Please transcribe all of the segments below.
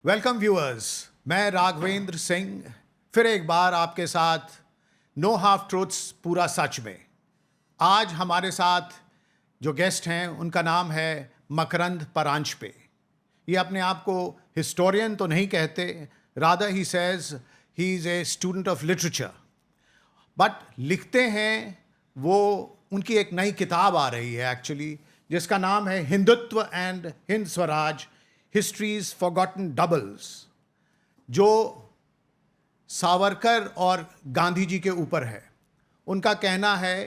Welcome viewers, मैं राघवेंद्र सिंह फिर एक बार आपके साथ नो हाफ ट्रूथ्स पूरा सच में। आज हमारे साथ जो गेस्ट हैं उनका नाम है मकरंद परांजपे। ये अपने आप को हिस्टोरियन तो नहीं कहते, rather he says he is a student of literature, but लिखते हैं वो। उनकी एक नई किताब आ रही है एक्चुअली, जिसका नाम है Hindutva and Hind Swaraj, histories forgotten doubles, जो सावरकर और गांधी जी के ऊपर है। उनका कहना है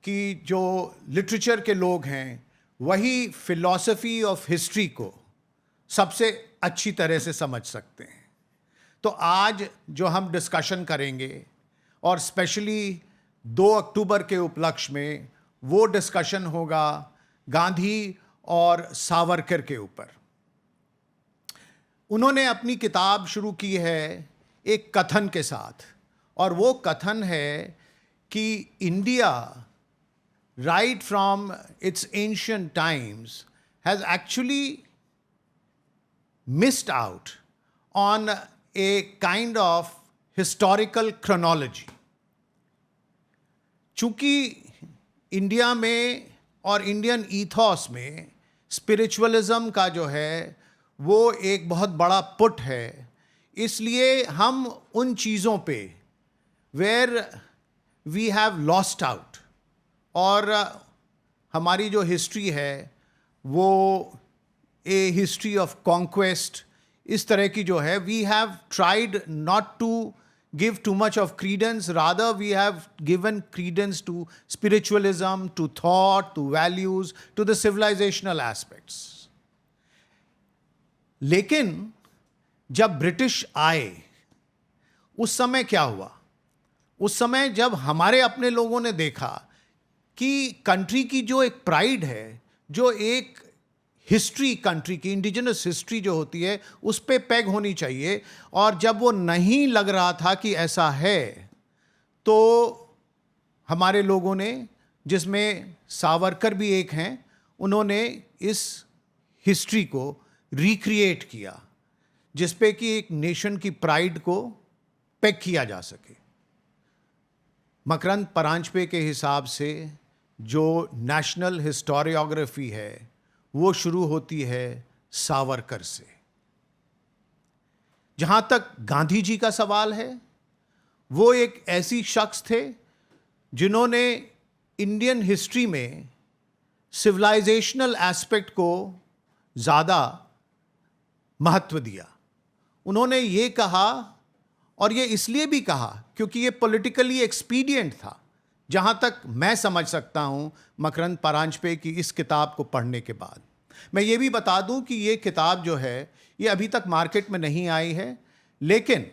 कि जो लिटरेचर के लोग हैं वही फिलॉसफी ऑफ हिस्ट्री को सबसे अच्छी तरह से समझ सकते हैं। तो आज जो हम डिस्कशन करेंगे, और स्पेशली 2 अक्टूबर के उपलक्ष्य में, वो डिस्कशन होगा गांधी और सावरकर के ऊपर। उन्होंने अपनी किताब शुरू की है एक कथन के साथ, और वो कथन है कि India right from its ancient times has actually missed out on a kind of historical chronology. चूंकि इंडिया में और इंडियन ईथॉस में स्पिरिचुअलिज्म का जो है वो एक बहुत बड़ा पुट है, इसलिए हम उन चीज़ों पे where we have lost out, और हमारी जो हिस्ट्री है वो ए हिस्ट्री ऑफ कॉन्क्वेस्ट इस तरह की जो है, we have tried not to give too much of credence, rather we have given credence to spiritualism, to thought, to values, to the civilizational aspects. लेकिन जब ब्रिटिश आए उस समय क्या हुआ? उस समय जब हमारे अपने लोगों ने देखा कि कंट्री की जो एक प्राइड है, जो एक हिस्ट्री, कंट्री की इंडिजिनस हिस्ट्री जो होती है उस पे पेग होनी चाहिए, और जब वो नहीं लग रहा था कि ऐसा है, तो हमारे लोगों ने, जिसमें सावरकर भी एक हैं, उन्होंने इस हिस्ट्री को रिक्रिएट किया, जिस पे कि एक नेशन की प्राइड को पेग किया जा सके। मकरंद परांजपे के हिसाब से जो नेशनल हिस्टोरियोग्राफी है वो शुरू होती है सावरकर से। जहां तक गांधी जी का सवाल है, वो एक ऐसी शख्स थे जिन्होंने इंडियन हिस्ट्री में सिविलाइजेशनल एस्पेक्ट को ज़्यादा महत्व दिया। उन्होंने ये कहा, और ये इसलिए भी कहा क्योंकि ये पॉलिटिकली एक्सपीडिएंट था, जहां तक मैं समझ सकता हूं मकरंद परांजपे की इस किताब को पढ़ने के बाद। मैं ये भी बता दूं कि ये किताब जो है ये अभी तक मार्केट में नहीं आई है, लेकिन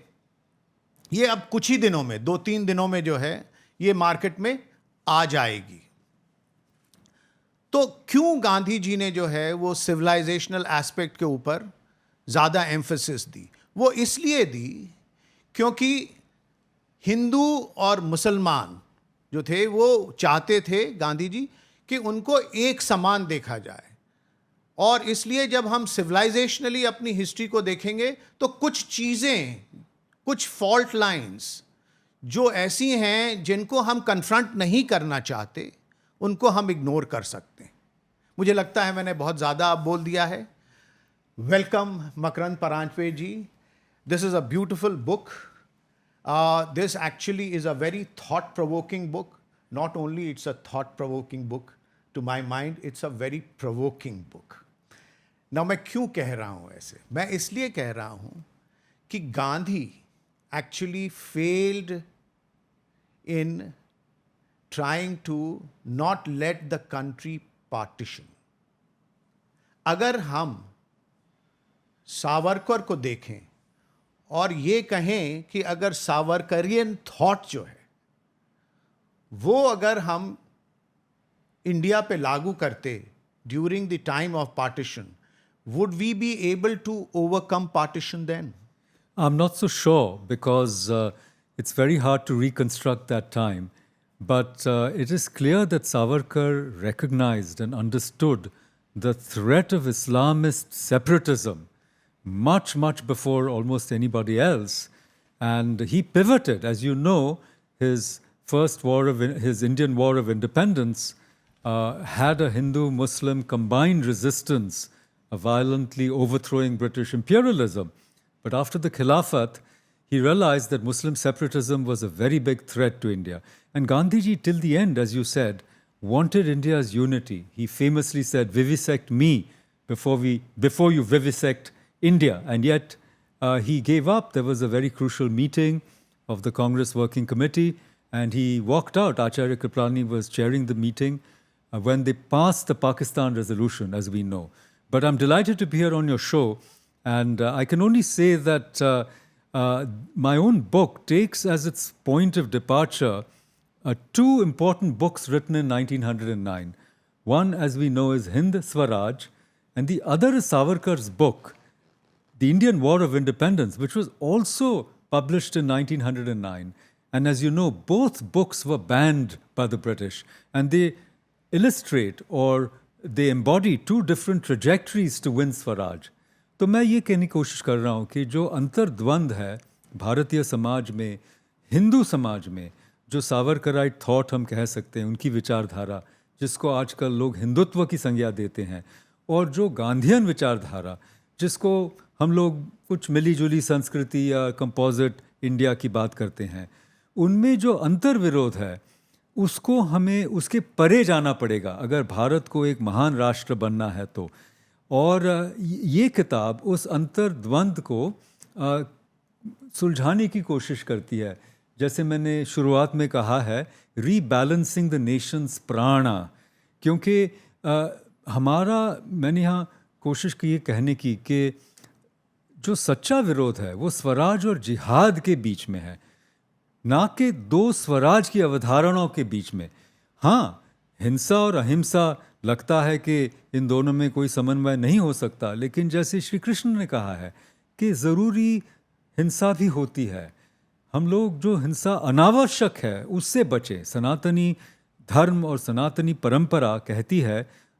ये अब कुछ ही दिनों में, 2-3 दिनों में जो है ये मार्केट में आ जाएगी। तो क्यों गांधी जी ने जो है वो सिविलाइजेशनल एस्पेक्ट के ऊपर ज़्यादा एम्फेसिस दी? वो इसलिए दी क्योंकि हिंदू और मुसलमान जो थे वो चाहते थे, गांधी जी, कि उनको एक समान देखा जाए। और इसलिए जब हम सिविलाइजेशनली अपनी हिस्ट्री को देखेंगे तो कुछ चीज़ें, कुछ फॉल्ट लाइंस जो ऐसी हैं जिनको हम कन्फ्रंट नहीं करना चाहते, उनको हम इग्नोर कर सकते हैं। मुझे लगता है मैंने बहुत ज़्यादा अब बोल दिया है। Welcome Makarand Paranjpe ji. This is a beautiful book. This actually is a very thought-provoking book. Not only it's a thought-provoking book, to my mind, it's a very provoking book. Now, मैं क्यों कह रहा हूँ ऐसे? मैं इसलिए कह रहा हूँ कि Gandhi actually failed in trying to not let the country partition. अगर हम सावरकर को देखें और ये कहें कि अगर सावरकरियन थॉट जो है वो अगर हम इंडिया पे लागू करते during the time of partition, would we be able to overcome partition then? I'm not so sure because it's very hard to reconstruct that time. But it is clear that Savarkar recognized and understood the threat of Islamist separatism much before almost anybody else. And he pivoted, as you know, his his Indian War of Independence had a Hindu-Muslim combined resistance, violently overthrowing British imperialism. But after the Khilafat, he realized that Muslim separatism was a very big threat to India. And Gandhiji, till the end, as you said, wanted India's unity. He famously said, "Vivisect me before you vivisect India." And yet, he gave up. There was a very crucial meeting of the Congress Working Committee, and he walked out. Acharya Kripalani was chairing the meeting when they passed the Pakistan resolution, as we know. But I'm delighted to be here on your show, and I can only say that my own book takes as its point of departure two important books written in 1909. One, as we know, is Hind Swaraj, and the other is Savarkar's book, The Indian War of Independence, which was also published in 1909. And as you know, both books were banned by the British, and they illustrate or they embody two different trajectories to win Swaraj. तो मैं ये कहने की कोशिश कर रहा हूँ कि जो अंतर्द्वंद है भारतीय समाज में, हिंदू समाज में, जो सावरकराइट थॉट हम कह सकते हैं, उनकी विचारधारा, जिसको आजकल लोग हिंदुत्व की संज्ञा देते हैं, और जो गांधीयन विचारधारा, जिसको हम लोग कुछ मिली-जुली संस्कृति या कंपोजिट इंडिया की बात करते हैं, उनमें जो अंतर्विरोध है, उसको हमें उसके परे जाना पड़ेगा अगर भारत को एक महान राष्ट्र बनना है तो। और ये किताब उस अंतर्द्वंद को सुलझाने की कोशिश करती है। जैसे मैंने शुरुआत में कहा है, रीबैलेंसिंग द नेशंस प्राणा, क्योंकि मैंने यहाँ कोशिश की ये कहने की कि जो सच्चा विरोध है वो स्वराज और जिहाद के बीच में है, ना कि दो स्वराज की अवधारणाओं के बीच में। हाँ, हिंसा और अहिंसा लगता है कि इन दोनों में कोई समन्वय नहीं हो सकता, लेकिन जैसे श्री कृष्ण ने कहा है कि ज़रूरी हिंसा भी होती है। हम लोग जो हिंसा अनावश्यक है उससे बचें। सनातनी धर्म और सनातनी परंपरा कहती है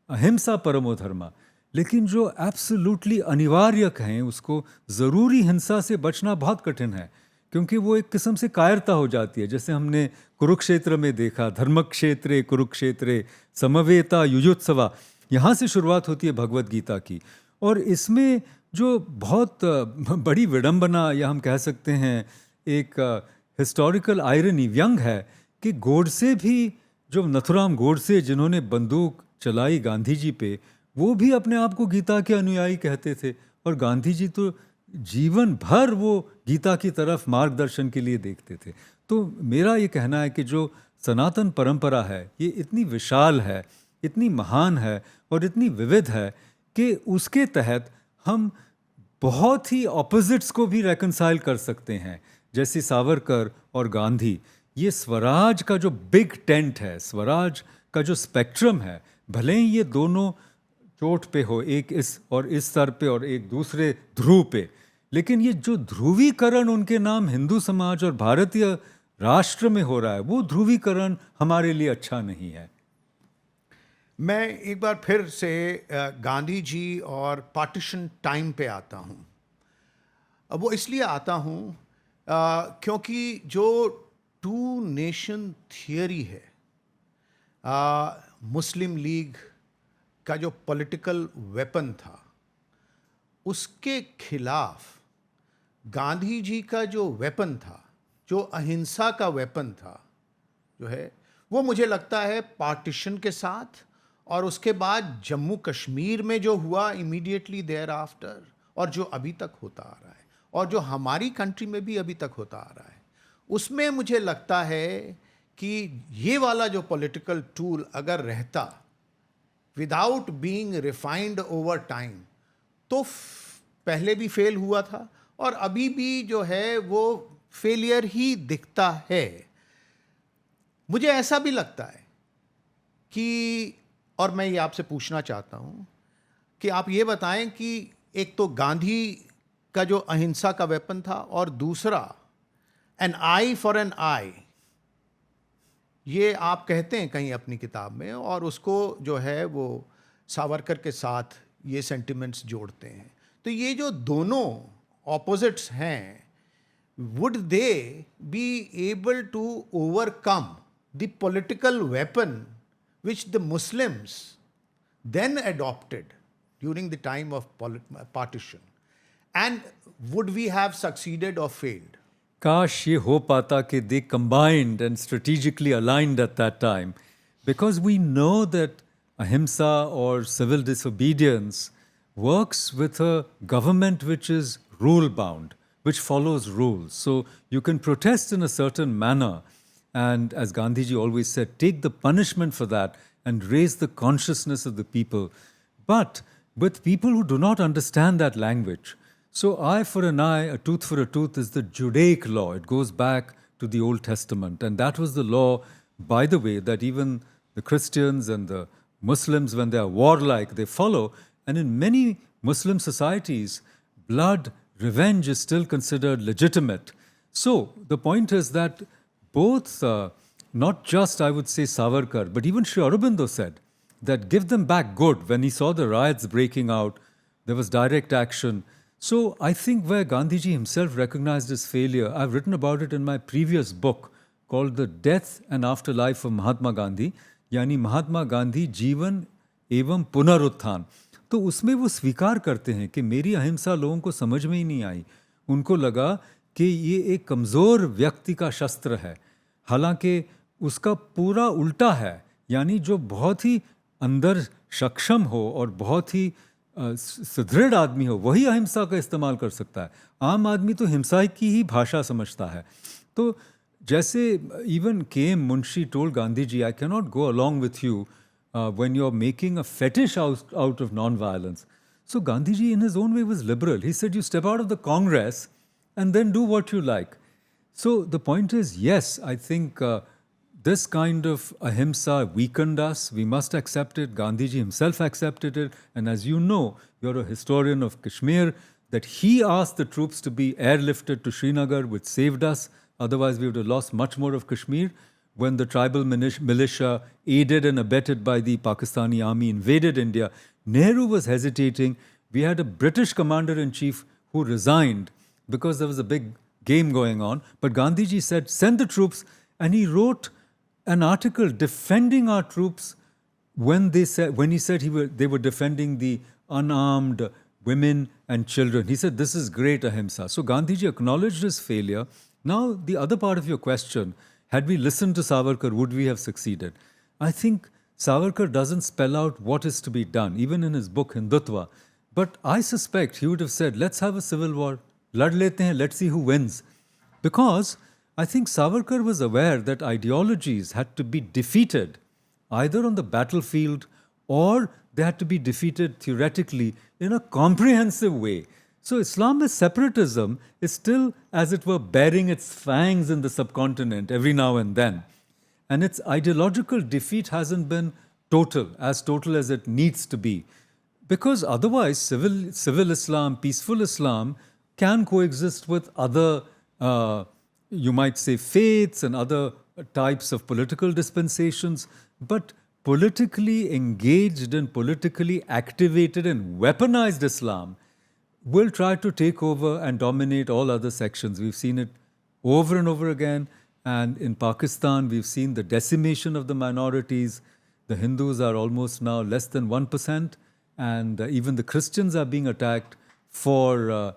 अहिंसा परमो धर्मा, लेकिन जो एब्सोल्युटली अनिवार्य हैं उसको ज़रूरी हिंसा से बचना बहुत कठिन है, क्योंकि वो एक किस्म से कायरता हो जाती है। जैसे हमने कुरुक्षेत्र में देखा, धर्मक्षेत्रे कुरुक्षेत्रे समवेता युयुत्सवा, यहाँ से शुरुआत होती है भगवत गीता की। और इसमें जो बहुत बड़ी विडंबना या हम कह सकते हैं एक हिस्टोरिकल आयरनी, व्यंग है कि गोडसे भी, जो नथुराम गोडसे जिन्होंने बंदूक चलाई गांधी जी पे, वो भी अपने आप को गीता के अनुयायी कहते थे, और गांधी जी तो जीवन भर वो गीता की तरफ मार्गदर्शन के लिए देखते थे। तो मेरा ये कहना है कि जो सनातन परंपरा है ये इतनी विशाल है, इतनी महान है और इतनी विविध है कि उसके तहत हम बहुत ही ऑपोजिट्स को भी रेकंसाइल कर सकते हैं। जैसे सावरकर और गांधी, ये स्वराज का जो बिग टेंट है, स्वराज का जो स्पेक्ट्रम है, भले ही ये दोनों चोट पे हो, एक इस और इस स्तर पे और एक दूसरे ध्रुव पे, लेकिन ये जो ध्रुवीकरण उनके नाम हिंदू समाज और भारतीय राष्ट्र में हो रहा है, वो ध्रुवीकरण हमारे लिए अच्छा नहीं है। मैं एक बार फिर से गांधी जी और पार्टीशन टाइम पे आता हूँ। अब वो इसलिए आता हूँ क्योंकि जो टू नेशन थियरी है, मुस्लिम लीग का जो पॉलिटिकल वेपन था, उसके खिलाफ गांधी जी का जो वेपन था, जो अहिंसा का वेपन था, जो है वो मुझे लगता है पार्टीशन के साथ और उसके बाद जम्मू कश्मीर में जो हुआ इमीडिएटली देयर आफ्टर, और जो अभी तक होता आ रहा है और जो हमारी कंट्री में भी अभी तक होता आ रहा है, उसमें मुझे लगता है कि ये वाला जो पॉलिटिकल टूल अगर रहता without being refined over time, तो पहले भी फेल हुआ था और अभी भी जो है वो फेलियर ही दिखता है। मुझे ऐसा भी लगता है कि, और मैं ये आपसे पूछना चाहता हूँ कि आप ये बताएं कि एक तो गांधी का जो अहिंसा का वेपन था और दूसरा एन आई फॉर एन आई, ये आप कहते हैं कहीं अपनी किताब में, और उसको जो है वो सावरकर के साथ ये सेंटिमेंट्स जोड़ते हैं। तो ये जो दोनों ऑपोजिट्स हैं, would they be able to overcome the political weapon which the Muslims then adopted during the time of partition? And would we have succeeded or failed? Kash ye ho pata कि they combined and strategically aligned at that time, because we know that ahimsa or civil disobedience works with a government which is rule bound, which follows rules. So you can protest in a certain manner, and as Gandhiji always said, take the punishment for that and raise the consciousness of the people. But with people who do not understand that language, so eye for an eye, a tooth for a tooth is the Judaic law. It goes back to the Old Testament. And that was the law, by the way, that even the Christians and the Muslims, when they are warlike, they follow. And in many Muslim societies, blood, revenge is still considered legitimate. So the point is that both, not just, I would say, Savarkar, but even Sri Aurobindo said that give them back good. When he saw the riots breaking out, there was direct action. So I think where Gandhiji himself recognized his failure, I've written about it in my previous book called The Death and Afterlife of Mahatma Gandhi, यानी महात्मा गांधी जीवन एवं पुनरुत्थान. तो उसमें वो स्वीकार करते हैं कि मेरी अहिंसा लोगों को समझ में ही नहीं आई. उनको लगा कि ये एक कमज़ोर व्यक्ति का शस्त्र है, हालांकि उसका पूरा उल्टा है. यानी जो बहुत ही अंदर सक्षम हो और बहुत ही सुदृढ़ आदमी हो, वही अहिंसा का इस्तेमाल कर सकता है. आम आदमी तो हिंसा की ही भाषा समझता है. तो जैसे even K M Munshi told Gandhi ji, I can not go along with you when you're making a fetish out of non-violence. So Gandhiji in his own way was liberal. He said, you step out of the Congress and then do what you like. So the point is, yes, I think this kind of ahimsa weakened us. We must accept it. Gandhiji himself accepted it. And as you know, you're a historian of Kashmir, that he asked the troops to be airlifted to Srinagar, which saved us. Otherwise, we would have lost much more of Kashmir. When the tribal militia, aided and abetted by the Pakistani army, invaded India, Nehru was hesitating. We had a British commander-in-chief who resigned because there was a big game going on. But Gandhiji said, send the troops. And he wrote an article defending our troops when he said they were defending the unarmed women and children. He said, this is great ahimsa. So Gandhiji acknowledged his failure. Now, the other part of your question, had we listened to Savarkar, would we have succeeded? I think Savarkar doesn't spell out what is to be done, even in his book Hindutva. But I suspect he would have said, let's have a civil war. Lad lete hain, let's see who wins. Because I think Savarkar was aware that ideologies had to be defeated either on the battlefield or they had to be defeated theoretically in a comprehensive way. So Islamist separatism is still, as it were, bearing its fangs in the subcontinent every now and then. And its ideological defeat hasn't been total as it needs to be. Because otherwise, civil Islam, peaceful Islam can coexist with other, you might say, faiths and other types of political dispensations. But politically engaged and politically activated and weaponized Islam will try to take over and dominate all other sections. We've seen it over and over again. And in Pakistan, we've seen the decimation of the minorities. The Hindus are almost now less than 1%. And even the Christians are being attacked for,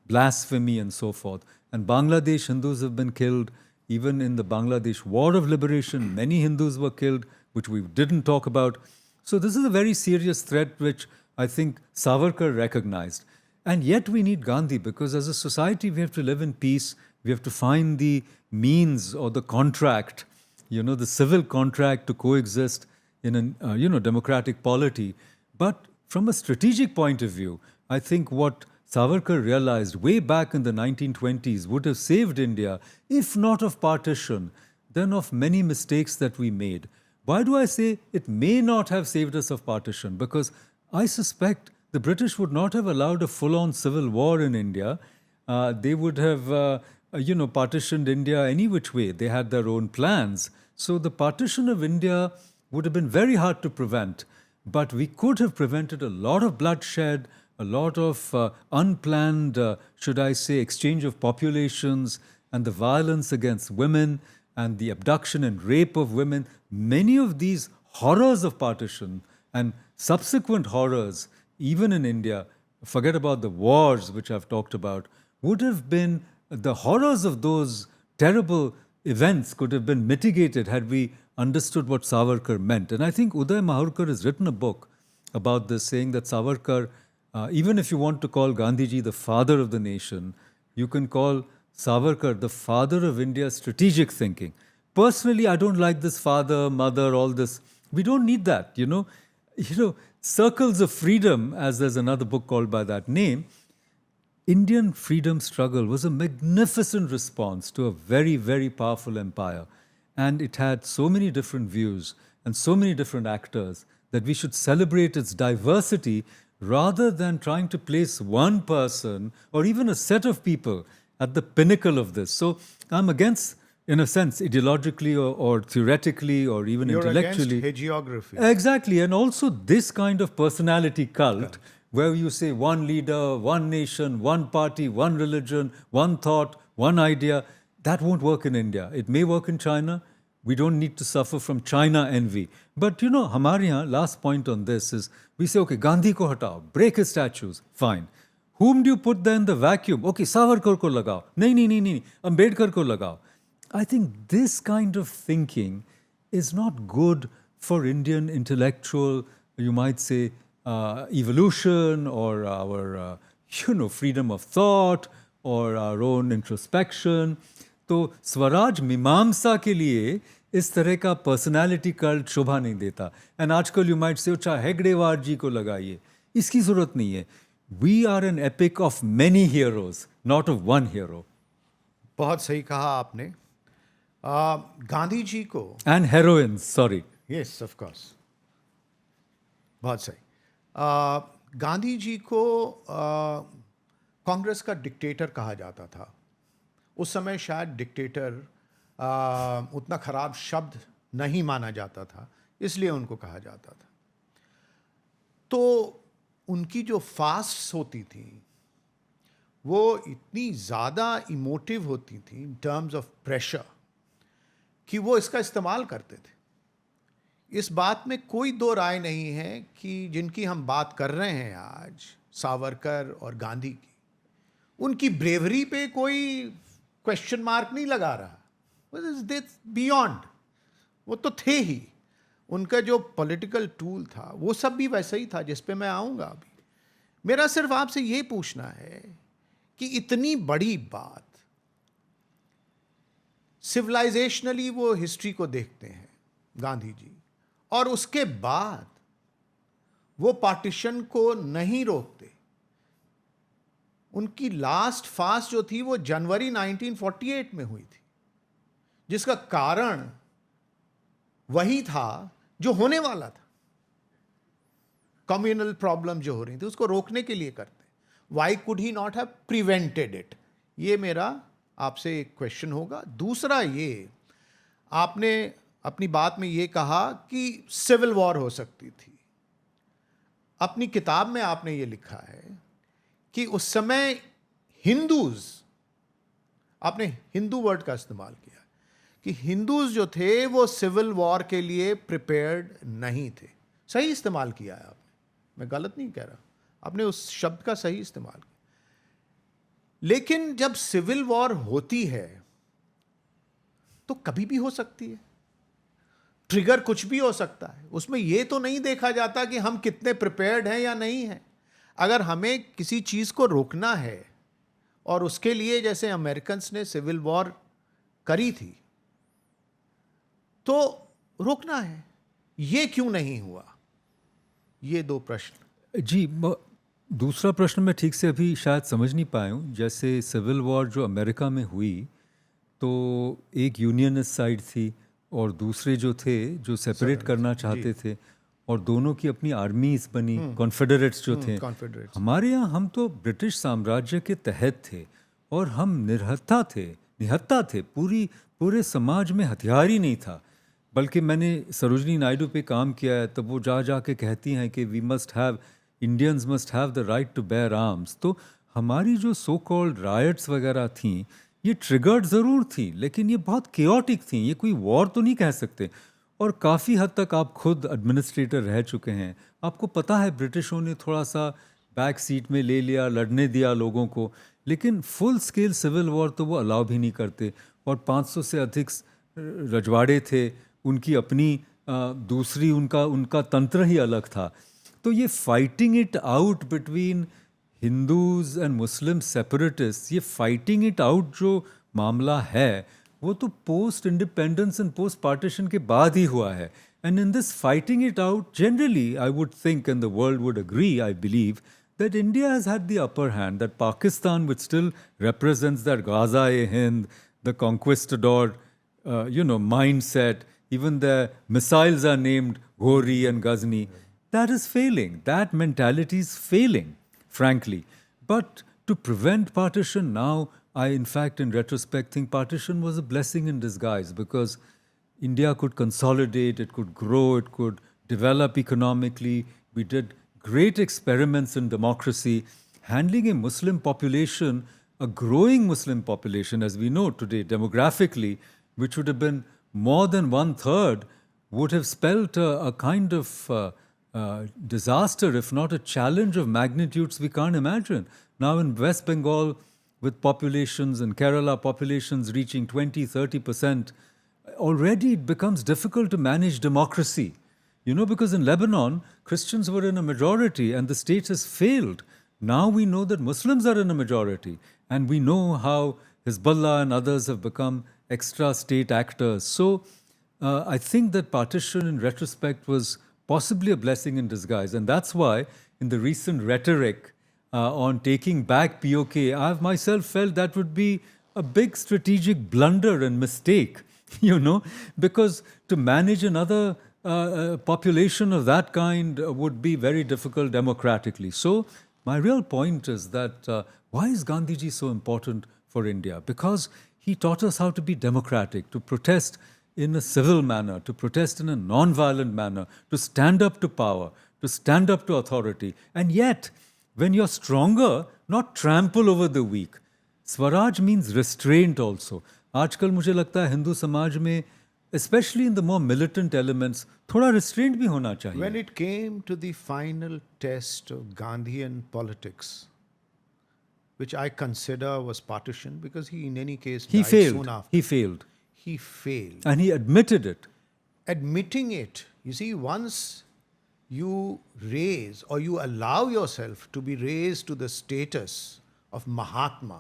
blasphemy and so forth. And Bangladesh Hindus have been killed. Even in the Bangladesh War of Liberation, many Hindus were killed, which we didn't talk about. So this is a very serious threat, which I think Savarkar recognized. And yet we need Gandhi, because as a society we have to live in peace. We have to find the means or the contract, the civil contract to coexist in a, democratic polity. But from a strategic point of view, I think what Savarkar realized way back in the 1920s would have saved India, if not of partition, then of many mistakes that we made. Why do I say it may not have saved us of partition? Because I suspect the British would not have allowed a full-on civil war in India. They would have, partitioned India any which way. They had their own plans. So the partition of India would have been very hard to prevent. But we could have prevented a lot of bloodshed, a lot of unplanned, should I say, exchange of populations and the violence against women and the abduction and rape of women. Many of these horrors of partition and subsequent horrors, even in India, forget about the wars which I've talked about, would have been the horrors of those terrible events could have been mitigated had we understood what Savarkar meant. And I think Uday Mahurkar has written a book about this, saying that Savarkar, even if you want to call Gandhiji the father of the nation, you can call Savarkar the father of India's strategic thinking. Personally, I don't like this father, mother, all this. We don't need that, you know. Circles of Freedom, as there's another book called by that name, Indian freedom struggle was a magnificent response to a very, very powerful empire. And it had so many different views and so many different actors that we should celebrate its diversity rather than trying to place one person or even a set of people at the pinnacle of this. So I'm against, in a sense, ideologically or theoretically or even You're intellectually. against hagiography. Exactly. And also this kind of personality cult where you say one leader, one nation, one party, one religion, one thought, one idea, that won't work in India. It may work in China. We don't need to suffer from China envy. But हमारे यहाँ, last point on this is, we say, okay, Gandhi ko hatao, break his statues, fine. Whom do you put there in the vacuum? Okay, Savarkar ko lagao. नहीं, Ambedkar ko lagao. I think this kind of thinking is not good for Indian intellectual, you might say, evolution or our, freedom of thought or our own introspection. तो स्वराज मीमांसा के लिए इस तरह का personality cult शोभा नहीं देता. एंड आजकल यू माइट से अच्छा हेगड़ेवार जी को लगाइए, इसकी जरूरत नहीं है. We are an epic of many heroes, not of one hero. बहुत सही कहा आपने. गांधी जी को and heroines, sorry. Yes, of course, बहुत सही. गांधी जी को कांग्रेस का डिक्टेटर कहा जाता था. उस समय शायद डिक्टेटर उतना खराब शब्द नहीं माना जाता था, इसलिए उनको कहा जाता था. तो उनकी जो फास्ट्स होती थी वो इतनी ज़्यादा इमोटिव होती थी इन टर्म्स ऑफ प्रेशर कि वो इसका इस्तेमाल करते थे. इस बात में कोई दो राय नहीं है कि जिनकी हम बात कर रहे हैं आज, सावरकर और गांधी की, उनकी ब्रेवरी पे कोई क्वेश्चन मार्क नहीं लगा रहा. बियॉन्ड, वो तो थे ही. उनका जो पॉलिटिकल टूल था वो सब भी वैसा ही था, जिस पे मैं आऊँगा अभी. मेरा सिर्फ आपसे ये पूछना है कि इतनी बड़ी बात, सिविलाइजेशनली वो हिस्ट्री को देखते हैं गांधी जी, और उसके बाद वो पार्टीशन को नहीं रोकते. उनकी लास्ट फास्ट जो थी वो जनवरी 1948 में हुई थी, जिसका कारण वही था जो होने वाला था. कम्युनल प्रॉब्लम जो हो रही थी उसको रोकने के लिए करते. Y could he not have prevented it? ये मेरा आपसे एक क्वेश्चन होगा. दूसरा, ये आपने अपनी बात में ये कहा कि सिविल वॉर हो सकती थी. अपनी किताब में आपने ये लिखा है कि उस समय हिंदूज, आपने हिंदू वर्ड का इस्तेमाल किया, कि हिंदूज जो थे वो सिविल वॉर के लिए प्रिपेयर्ड नहीं थे. सही इस्तेमाल किया है आपने, मैं गलत नहीं कह रहा, आपने उस शब्द का सही इस्तेमाल किया. लेकिन जब सिविल वॉर होती है तो कभी भी हो सकती है, ट्रिगर कुछ भी हो सकता है. उसमें यह तो नहीं देखा जाता कि हम कितने प्रिपेयर्ड हैं या नहीं हैं. अगर हमें किसी चीज़ को रोकना है, और उसके लिए जैसे अमेरिकन्स ने सिविल वॉर करी थी, तो रोकना है. ये क्यों नहीं हुआ? ये दो प्रश्न. जी, दूसरा प्रश्न मैं ठीक से अभी शायद समझ नहीं पाया हूँ. जैसे सिविल वॉर जो अमेरिका में हुई, तो एक यूनियनिस्ट साइड थी और दूसरे जो थे जो सेपरेट करना चाहते थे, और दोनों की अपनी आर्मीज बनी, कॉन्फेडरेट्स जो थे. हमारे यहाँ हम तो ब्रिटिश साम्राज्य के तहत थे और हम निहत्ता थे. पूरे समाज में हथियार ही नहीं था. बल्कि मैंने सरोजनी नायडू पे काम किया है, तब वो जा के कहती हैं कि we must have Indians must have the right to bear arms. तो हमारी जो so called riots वगैरह थी, ये ट्रिगर्ड ज़रूर थी, लेकिन ये बहुत chaotic थी, ये कोई वॉर तो नहीं कह सकते. और काफ़ी हद तक आप खुद एडमिनिस्ट्रेटर रह चुके हैं, आपको पता है ब्रिटिशों ने थोड़ा सा बैक सीट में ले लिया, लड़ने दिया लोगों को, लेकिन फुल स्केल सिविल वॉर तो वो अलाउ भी नहीं करते. और 500 से अधिक रजवाड़े थे, उनकी अपनी दूसरी उनका तंत्र ही अलग था. तो ये fighting it out between Hindus and Muslim separatist, ये फाइटिंग इट आउट जो मामला है वो तो post independence and post partition के बाद ही हुआ है. And in this fighting it out generally I would think and the world would agree, I believe, that India has had the upper hand, that Pakistan, which still represents that Gaza-e-Hind, the conquistador, mindset, even their missiles are named Ghori and Ghazni, that is failing. That mentality is failing, frankly. But to prevent partition now, I, in fact, in retrospect, think partition was a blessing in disguise because India could consolidate, it could grow, it could develop economically. We did great experiments in democracy, handling a Muslim population, a growing Muslim population, as we know today, demographically, which would have been more than 1/3, would have spelt a kind of disaster, if not a challenge of magnitudes we can't imagine. Now in West Bengal, with populations and Kerala populations reaching 20-30%, already it becomes difficult to manage democracy. Because in Lebanon, Christians were in a majority and the state has failed. Now we know that Muslims are in a majority and we know how Hezbollah and others have become extra state actors. So I think that partition in retrospect was possibly a blessing in disguise. And that's why in the recent rhetoric on taking back POK, I've myself felt that would be a big strategic blunder and mistake, because to manage another population of that kind would be very difficult democratically. So my real point is that why is Gandhiji so important for India? Because he taught us how to be democratic, to protest in a civil manner, to protest in a non-violent manner, to stand up to power, to stand up to authority. And yet, when you're stronger, not trample over the weak. Swaraj means restraint also. आजकल मुझे लगता है हिंदू समाज में, especially in the more militant elements, थोड़ा restraint भी होना चाहिए. When it came to the final test of Gandhian politics, which I consider was partition, because he in any case He died failed. soon after. He failed. He failed. And he admitted it. Admitting it, you see, once you raise or you allow yourself to be raised to the status of Mahatma,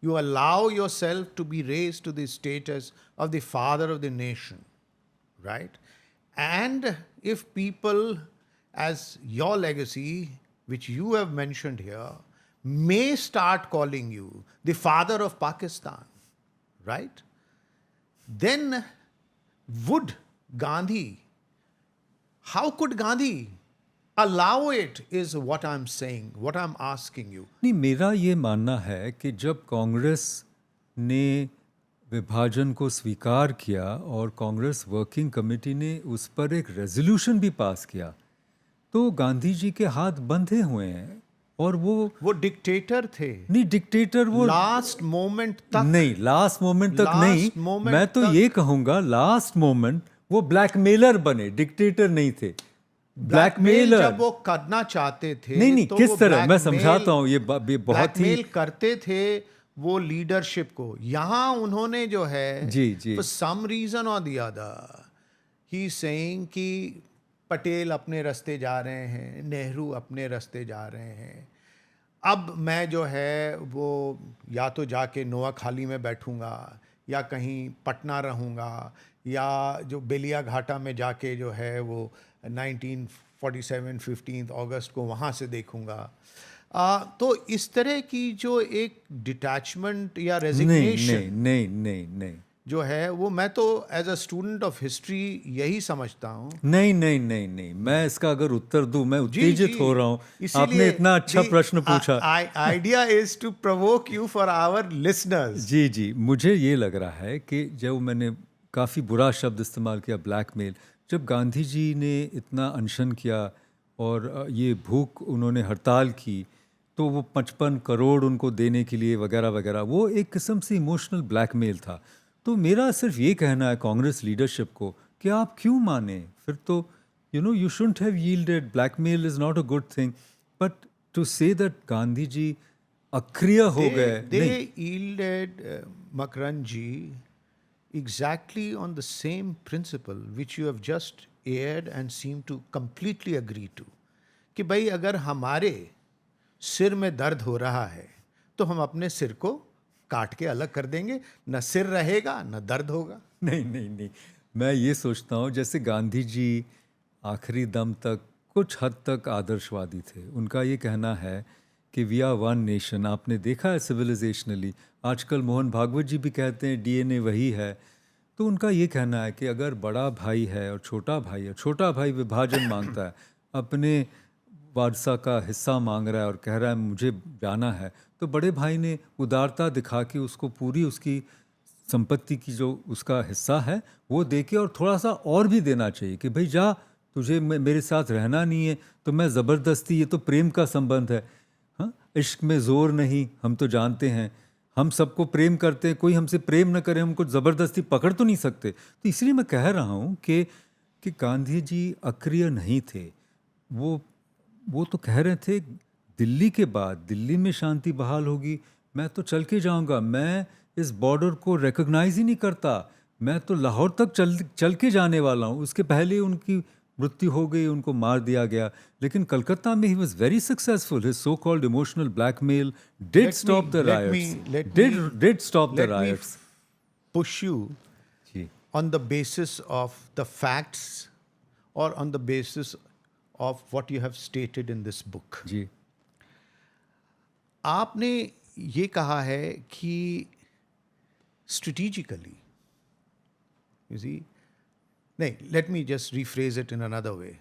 you allow yourself to be raised to the status of the father of the nation, right? And if people, as your legacy, which you have mentioned here, may start calling you the father of Pakistan, right? Then would Gandhi, how could Gandhi allow it, is what I'm saying, what I'm asking you. नहीं, मेरा ये मानना है कि जब कांग्रेस ने विभाजन को स्वीकार किया और कांग्रेस वर्किंग कमेटी ने उस पर एक रेजोल्यूशन भी पास किया, तो गांधी जी के हाथ बंधे हुए हैं. और वो डिक्टेटर थे. नहीं, डिक्टेटर वो लास्ट मोमेंट तक नहीं, लास्ट मोमेंट तक नहीं, मैं तो तक, ये कहूंगा लास्ट मोमेंट वो ब्लैकमेलर बने, डिक्टेटर नहीं थे. ब्लैकमेलर जब वो करना चाहते थे, नहीं, तो किस तरह, मैं समझाता हूँ, ये बहुत ही ब्लैकमेल करते थे वो लीडरशिप को. यहाँ उन्होंने जो है, जी for some reason or the other, he saying कि पटेल अपने रास्ते जा रहे हैं, नेहरू अपने रास्ते जा रहे हैं, अब मैं जो है वो या तो जाके नोआखाली में बैठूंगा या कहीं पटना रहूंगा या जो बेलिया घाटा में जाके जो है वो 1947 15 अगस्त को वहाँ से देखूंगा. तो इस तरह की जो एक डिटैचमेंट या रेजिग्नेशन नहीं जो है वो मैं तो as a student of history यही समझता हूँ. नहीं, मैं इसका अगर उत्तर दूं, मैं उत्तेजित हो रहा हूँ. आपने इतना अच्छा प्रश्न पूछा. Idea is to provoke you for our listeners. जी, मुझे ये लग रहा है कि जब मैंने काफ़ी बुरा शब्द इस्तेमाल किया, ब्लैकमेल, जब गांधी जी ने इतना अनशन किया और ये भूख उन्होंने हड़ताल की, तो वो 55 करोड़ उनको देने के लिए वगैरह वगैरह, वो एक किस्म से इमोशनल ब्लैकमेल था। तो मेरा सिर्फ ये कहना है कांग्रेस लीडरशिप को कि आप क्यों माने? फिर तो you shouldn't have yielded. Blackmail is not a good thing. But to say that Gandhi ji अक्रिय हो गए, नहीं। They yielded, Makaran ji, exactly on the same principle which you have just aired and seem to completely agree to. कि भाई अगर हमारे सिर में दर्द हो रहा है तो हम अपने सिर को काट के अलग कर देंगे, न सिर रहेगा न दर्द होगा। नहीं नहीं नहीं, मैं ये सोचता हूँ जैसे गांधी जी आखिरी दम तक कुछ हद तक आदर्शवादी थे। उनका ये कहना है कि वी आर वन नेशन। आपने देखा है सिविलाइजेशनली, आजकल मोहन भागवत जी भी कहते हैं डीएनए वही है। तो उनका ये कहना है कि अगर बड़ा भाई है और छोटा भाई है, छोटा भाई विभाजन मांगता है, अपने वारसा का हिस्सा मांग रहा है और कह रहा है मुझे जाना है, तो बड़े भाई ने उदारता दिखा के उसको पूरी उसकी संपत्ति की जो उसका हिस्सा है वो दे के और थोड़ा सा और भी देना चाहिए कि भाई जा, तुझे मेरे साथ रहना नहीं है तो मैं ज़बरदस्ती, ये तो प्रेम का संबंध है। हाँ, इश्क में ज़ोर नहीं, हम तो जानते हैं, हम सबको प्रेम करते हैं, कोई हमसे प्रेम न करे हमको ज़बरदस्ती पकड़ तो नहीं सकते। तो इसलिए मैं कह रहा हूँ कि गांधी जी अक्रिय नहीं थे। वो तो कह रहे थे दिल्ली के बाद, दिल्ली में शांति बहाल होगी, मैं तो चल के जाऊँगा, मैं इस बॉर्डर को रिकॉग्नाइज ही नहीं करता, मैं तो लाहौर तक चल के जाने वाला हूँ। उसके पहले उनकी मृत्यु हो गई, उनको मार दिया गया। लेकिन कलकत्ता में ही was very successful. His so called emotional blackmail did stop the riots, did stop the riots. Push you on the basis of the facts or on the basis of what you have stated in this book. जी, आपने ये कहा है कि strategically, you see, नहीं, let me just rephrase it in another way.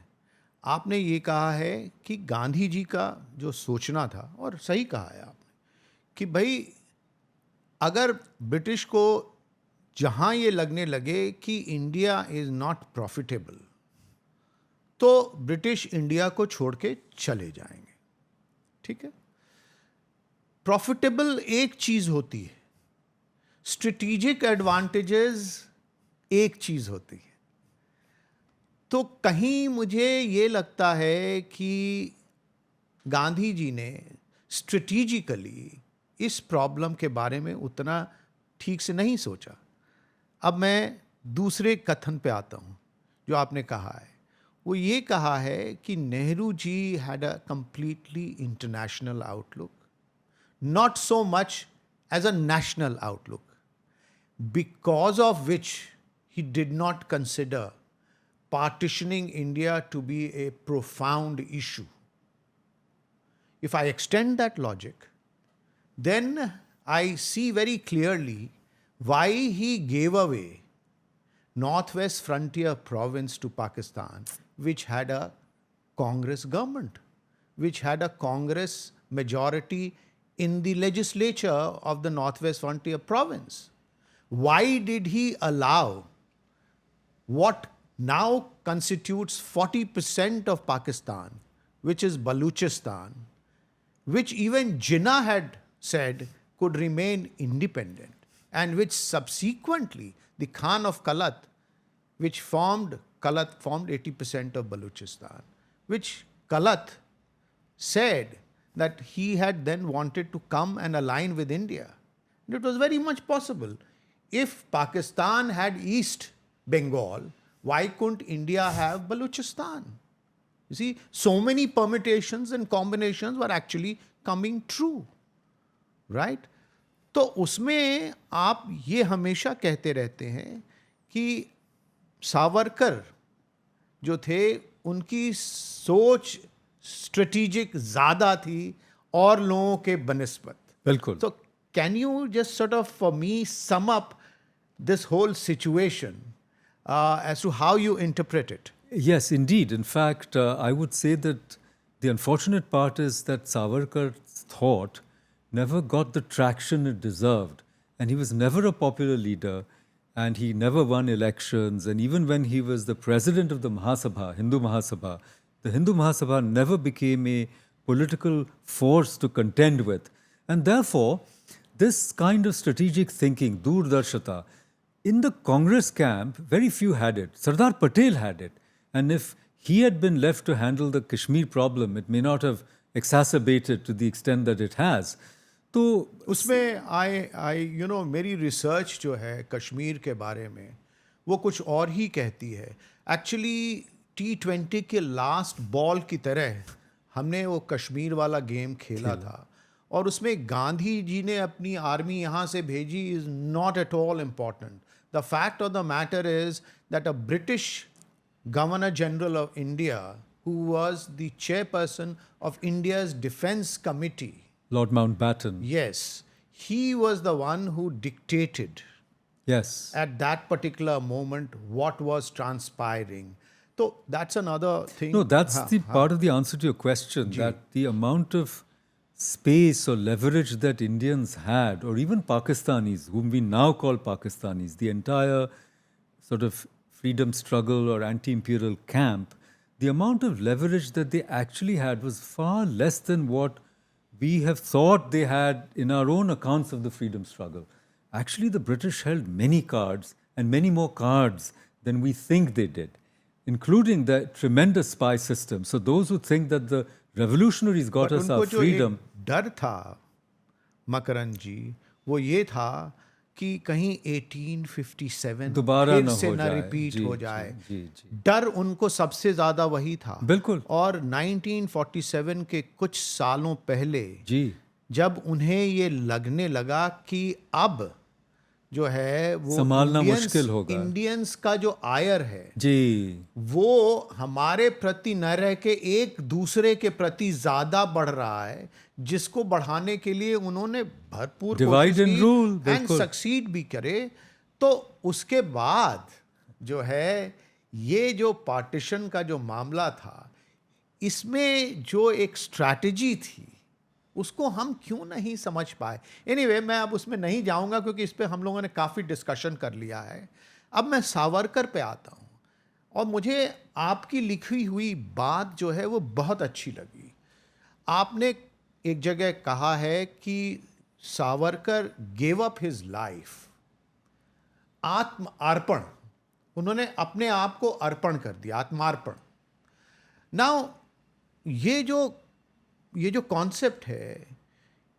आपने ये कहा है कि गांधी जी का जो सोचना था, और सही कहा है आपने, कि भाई अगर ब्रिटिश को जहाँ ये लगने लगे कि इंडिया इज़ नॉट प्रॉफिटेबल, तो ब्रिटिश इंडिया को छोड़ के चले जाएंगे। ठीक है, प्रॉफिटेबल एक चीज़ होती है, स्ट्रेटेजिक एडवांटेजेस एक चीज़ होती है। तो कहीं मुझे ये लगता है कि गांधी जी ने स्ट्रेटेजिकली इस प्रॉब्लम के बारे में उतना ठीक से नहीं सोचा। अब मैं दूसरे कथन पे आता हूँ जो आपने कहा है। वो ये कहा है कि Nehru ji had a completely international outlook, not so much as a national outlook, because of which he did not consider partitioning India to be a profound issue. If I extend that logic, then I see very clearly why he gave away Northwest Frontier Province to Pakistan, which had a Congress government, which had a Congress majority in the legislature of the Northwest Frontier Province. Why did he allow what now constitutes 40% of Pakistan, which is Baluchistan, which even Jinnah had said could remain independent, and which subsequently the Khan of Kalat, which formed 80% of Baluchistan, which Kalat said that he had then wanted to come and align with India. And it was very much possible. If Pakistan had East Bengal, why couldn't India have Baluchistan? You see, so many permutations and combinations were actually coming true, right? तो उसमें आप ये हमेशा कहते रहते हैं कि सावरकर जो थे उनकी सोच स्ट्रेटेजिक ज़्यादा थी और लोगों के बनिस्बत। बिल्कुल। So can you just sort of for me sum up this whole situation as to how you interpret it? Yes, indeed. In fact, I would say that the unfortunate part is that Savarkar's thought never got the traction it deserved. And he was never a popular leader, and he never won elections. And even when he was the president of the Mahasabha, Hindu Mahasabha, The Hindu Mahasabha never became a political force to contend with. And therefore, this kind of strategic thinking, Doordarshata, in the Congress camp, very few had it. Sardar Patel had it. And if he had been left to handle the Kashmir problem, it may not have exacerbated to the extent that it has. तो उसमें मेरी research जो है कश्मीर के बारे में वो कुछ और ही कहती है. एक्चुअली T20 के लास्ट बॉल की तरह हमने वो कश्मीर वाला गेम खेला था और उसमें गांधी जी ने अपनी आर्मी यहाँ से भेजी is not at all important. The fact of the matter is that a British governor general of India who was the chairperson of India's defense committee, Lord Mountbatten. yes, he was the one who dictated Yes. at that particular moment what was transpiring. So that's another thing. No, that's the part of the answer to your question, that the amount of space or leverage that Indians had, or even Pakistanis, whom we now call Pakistanis, the entire sort of freedom struggle or anti-imperial camp, the amount of leverage that they actually had was far less than what we have thought they had in our own accounts of the freedom struggle. Actually, the British held many cards and many more cards than we think they did, including the tremendous spy system. So those who think that the revolutionaries got But us our उनको जो freedom, एक डर था मकरन जी वो ये था कि कहीं 1857 दोबारा फिर न से हो न जाए. रिपीट जी, हो जी, जाए. जी, जी. डर उनको सबसे ज्यादा वही था. बिल्कुल. और 1947 के कुछ सालों पहले जी, जब उन्हें ये लगने लगा कि अब जो है वो संभालना मुश्किल होगा. इंडियंस का जो आयर है जी, वो हमारे प्रति न रह के एक दूसरे के प्रति ज्यादा बढ़ रहा है, जिसको बढ़ाने के लिए उन्होंने भरपूर Divide and rule, एंड बिल्कुल. सक्सीड भी करे. तो उसके बाद जो है ये जो पार्टीशन का जो मामला था इसमें जो एक स्ट्रैटेजी थी उसको हम क्यों नहीं समझ पाए. एनीवे मैं अब उसमें नहीं जाऊंगा क्योंकि इस पे हम लोगों ने काफ़ी डिस्कशन कर लिया है. अब मैं सावरकर पे आता हूँ और मुझे आपकी लिखी हुई बात जो है वो बहुत अच्छी लगी. आपने एक जगह कहा है कि Savarkar gave up his life, आत्मार्पण, उन्होंने अपने आप को अर्पण कर दिया, आत्मार्पण. नाउ ये जो कॉन्सेप्ट है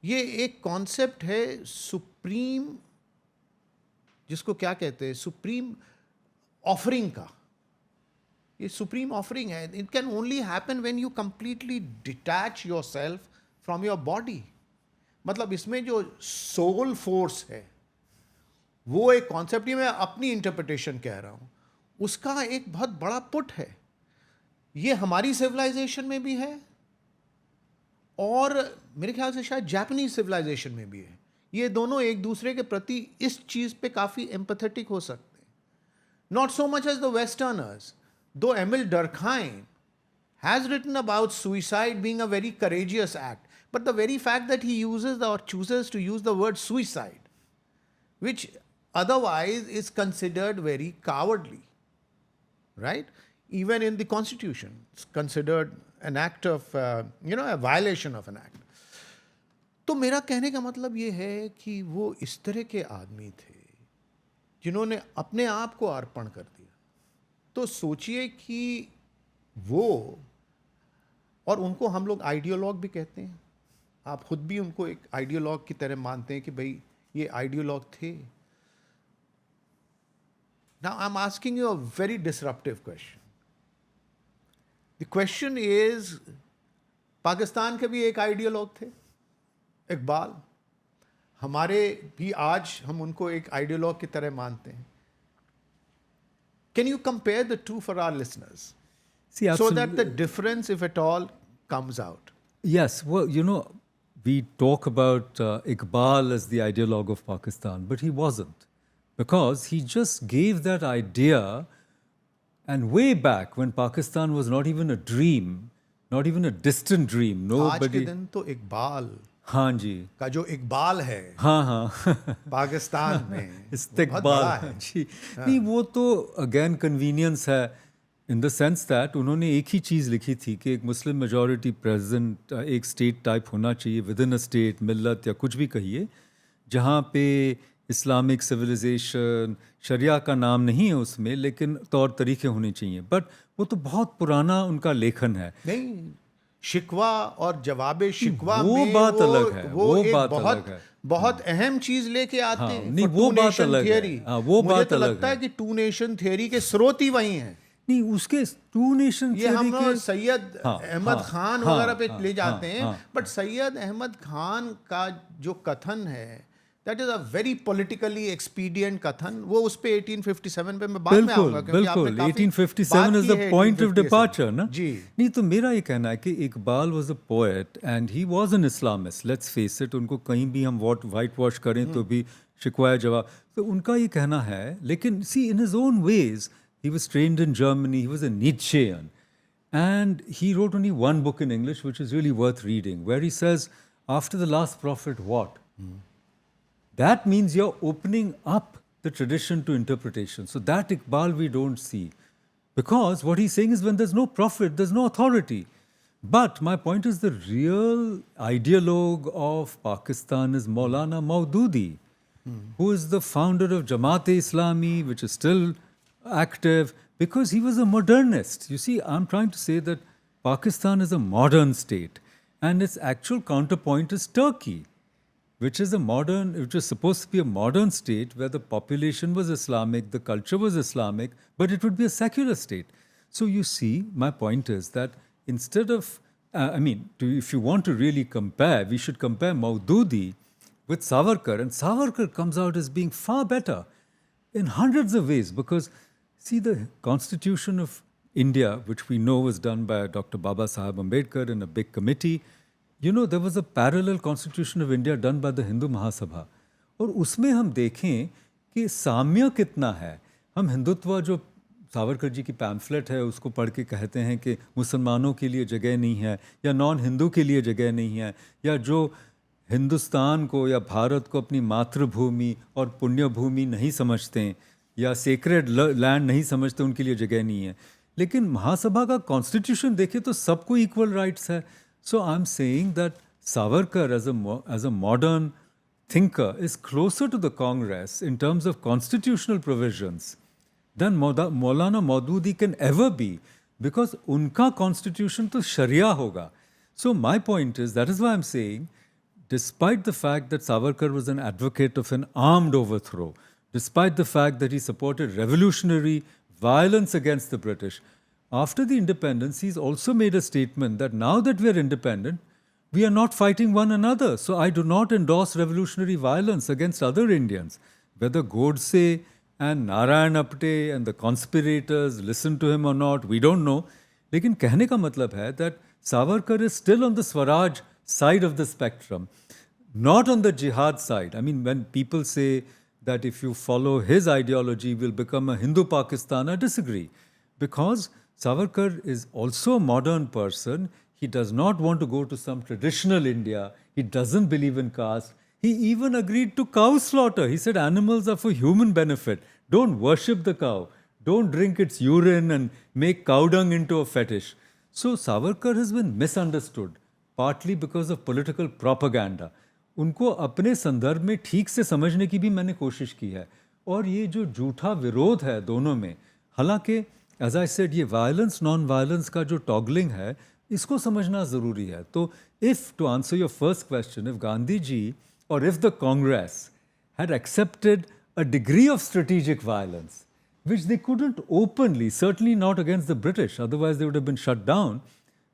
ये एक कॉन्सेप्ट है सुप्रीम, जिसको क्या कहते हैं, सुप्रीम ऑफरिंग का. ये सुप्रीम ऑफरिंग है. It can only happen when you completely detach yourself from your body. मतलब इसमें जो सोल फोर्स है वो एक कॉन्सेप्ट ही मैं अपनी इंटरप्रिटेशन कह रहा हूँ, उसका एक बहुत बड़ा पुट है. ये हमारी सिविलाइजेशन में भी है और मेरे ख्याल से शायद जापानीज सिविलाइजेशन में भी है. ये दोनों एक दूसरे के प्रति इस चीज़ पे काफ़ी एम्पैथेटिक हो सकते हैं. Not so much as the westerners, though Emile Durkheim has written about suicide being a very courageous act, but the very fact that he uses or chooses to use the word suicide, which otherwise is considered very cowardly, right? Even in the constitution, it's considered an act of, a violation of an act. तो मेरा कहने का मतलब ये है कि वो इस तरह के आदमी थे जिन्होंने अपने आप को अर्पण कर दिया. तो सोचिए कि वो, और उनको हम लोग आइडियोलॉग भी कहते हैं. आप खुद भी उनको एक आइडियोलॉग की तरह मानते हैं कि भाई ये आइडियोलॉग थे. Now I am asking you a very disruptive question. The question is, Pakistan के भी एक आइडियोलॉग थे, इकबाल. हमारे भी आज हम उनको एक आइडियोलॉग की तरह मानते हैं. Can you compare the two for our listeners? see, So absolutely. that the difference, if at all, comes out. Yes, well, we talk about Iqbal as the ideologue of Pakistan, but he wasn't. Because he just gave that idea, and way back when Pakistan was not even a dream, not even a distant dream, आज के nobody. दिन तो इकबाल हाँ जी, का जो इकबाल है हाँ हाँ पाकिस्तान में बहुत इस्तिकबाल बड़ा है. जी. नहीं, वो तो अगेन कन्वीनियंस है. इन द सेंस दैट उन्होंने एक ही चीज़ लिखी थी कि एक मुस्लिम मेजॉरिटी प्रेजेंट एक स्टेट टाइप होना चाहिए विद इन अ स्टेट, मिल्लत या कुछ भी कहिए, जहाँ पे इस्लामिक सिविलाइजेशन, शरिया का नाम नहीं है उसमें, लेकिन तौर तरीके होने चाहिए। बट वो तो बहुत पुराना उनका लेखन है। नहीं, शिकवा और जवाबे शिकवा वो में बात अलग है, वो वो एक बात बहुत अलग है। बहुत अहम चीज लेके आते हाँ, हैं नहीं, for वो two बात nation अलग है। theory। हाँ, वो मुझे बात तो अलग लगता है है। कि टू नेशन थियरी के स्रोत ही वही हैं। नहीं, उसके टू नेशन ये हम थियरी के सैयद हाँ, अहमद हाँ, खान हाँ, वगैरह पे हाँ, ले जाते हाँ, हैं, हाँ, बट सैयद अहमद खान का जो कथन है that is a very politically expedient कथन। वो उस पे 1857 पे मैं बाद में बिल्कुल आऊंगा, क्योंकि आपने बिल्कुल, काफी 1857 बात इज की द है पॉइंट ऑफ 1857 डिपार्चर ना। जी। नहीं, तो मेरा ये कहना है कि Iqbal was a poet and he was an Islamist, let's face it. उनको कहीं भी हम वाइट वॉश करें तो भी शिकवा जवाब, तो उनका ये कहना है। लेकिन see in his own ways, he was trained in Germany, he was a Nietzschean, and he wrote only one book in English which is really worth reading, where he says, after the last prophet, what? That means you're opening up the tradition to interpretation. So that Iqbal we don't see. Because what he's saying is when there's no prophet, there's no authority. But my point is the real ideologue of Pakistan is Maulana Maududi, who is the founder of Jamaat-e-Islami, which is still active, because he was a modernist. You see, I'm trying to say that Pakistan is a modern state, and its actual counterpoint is Turkey, which is which was supposed to be a modern state where the population was Islamic, the culture was Islamic, but it would be a secular state. So you see, my point is that instead of, if you want to really compare, we should compare Maududi with Savarkar, and Savarkar comes out as being far better in hundreds of ways, because see, the Constitution of India, which we know was done by Dr. Baba Saheb Ambedkar in a big committee, you know, there was a parallel Constitution of India done by the Hindu Mahasabha. और उसमें हम देखें कि साम्य कितना है। हम हिंदुत्व, जो सावरकर जी की पैम्फलेट है, उसको पढ़ के कहते हैं कि मुसलमानों के लिए जगह नहीं है, या नॉन हिंदू के लिए जगह नहीं है, या जो हिंदुस्तान को या भारत को अपनी मातृभूमि और पुण्य भूमि नहीं समझते, या सेक्रेड लैंड नहीं समझते, उनके लिए जगह नहीं है। लेकिन महासभा का कॉन्स्टिट्यूशन देखें तो सबको इक्वल राइट्स है। So I'm saying that Savarkar as a modern thinker is closer to the Congress in terms of constitutional provisions than Maulana Maududi can ever be, because unka constitution to Sharia hoga. So my point is, that is why I'm saying, despite the fact that Savarkar was an advocate of an armed overthrow, despite the fact that he supported revolutionary violence against the British, after the independence, he's also made a statement that now that we are independent, we are not fighting one another. So I do not endorse revolutionary violence against other Indians. Whether Godse and Narayan Apte and the conspirators listen to him or not, we don't know. लेकिन कहने का मतलब है that Savarkar is still on the Swaraj side of the spectrum, not on the jihad side. I mean, when people say that if you follow his ideology, we'll become a Hindu Pakistan, I disagree. Because Savarkar is also a modern person. He does not want to go to some traditional India. He doesn't believe in caste. He even agreed to cow slaughter. He said animals are for human benefit. Don't worship the cow. Don't drink its urine and make cow dung into a fetish. So Savarkar has been misunderstood, partly because of political propaganda. उनको अपने संदर्भ में ठीक से समझने की भी मैंने कोशिश की है। और ये जो झूठा विरोध है दोनों में, हालांकि एज आई सेड, ये वायलेंस नॉन वायलेंस का जो टॉगलिंग है, इसको समझना ज़रूरी है। तो if, to answer your first question, if Gandhi ji और if the Congress had accepted a degree of strategic violence, which they couldn't openly, certainly not against the British, otherwise they would have been shut down,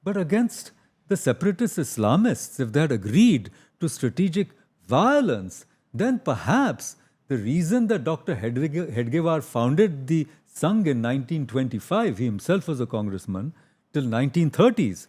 but against the separatist Islamists, if they had agreed to strategic violence, then perhaps the reason that Dr. Hedgewar founded the Sangh in 1925, he himself was a congressman, till 1930s,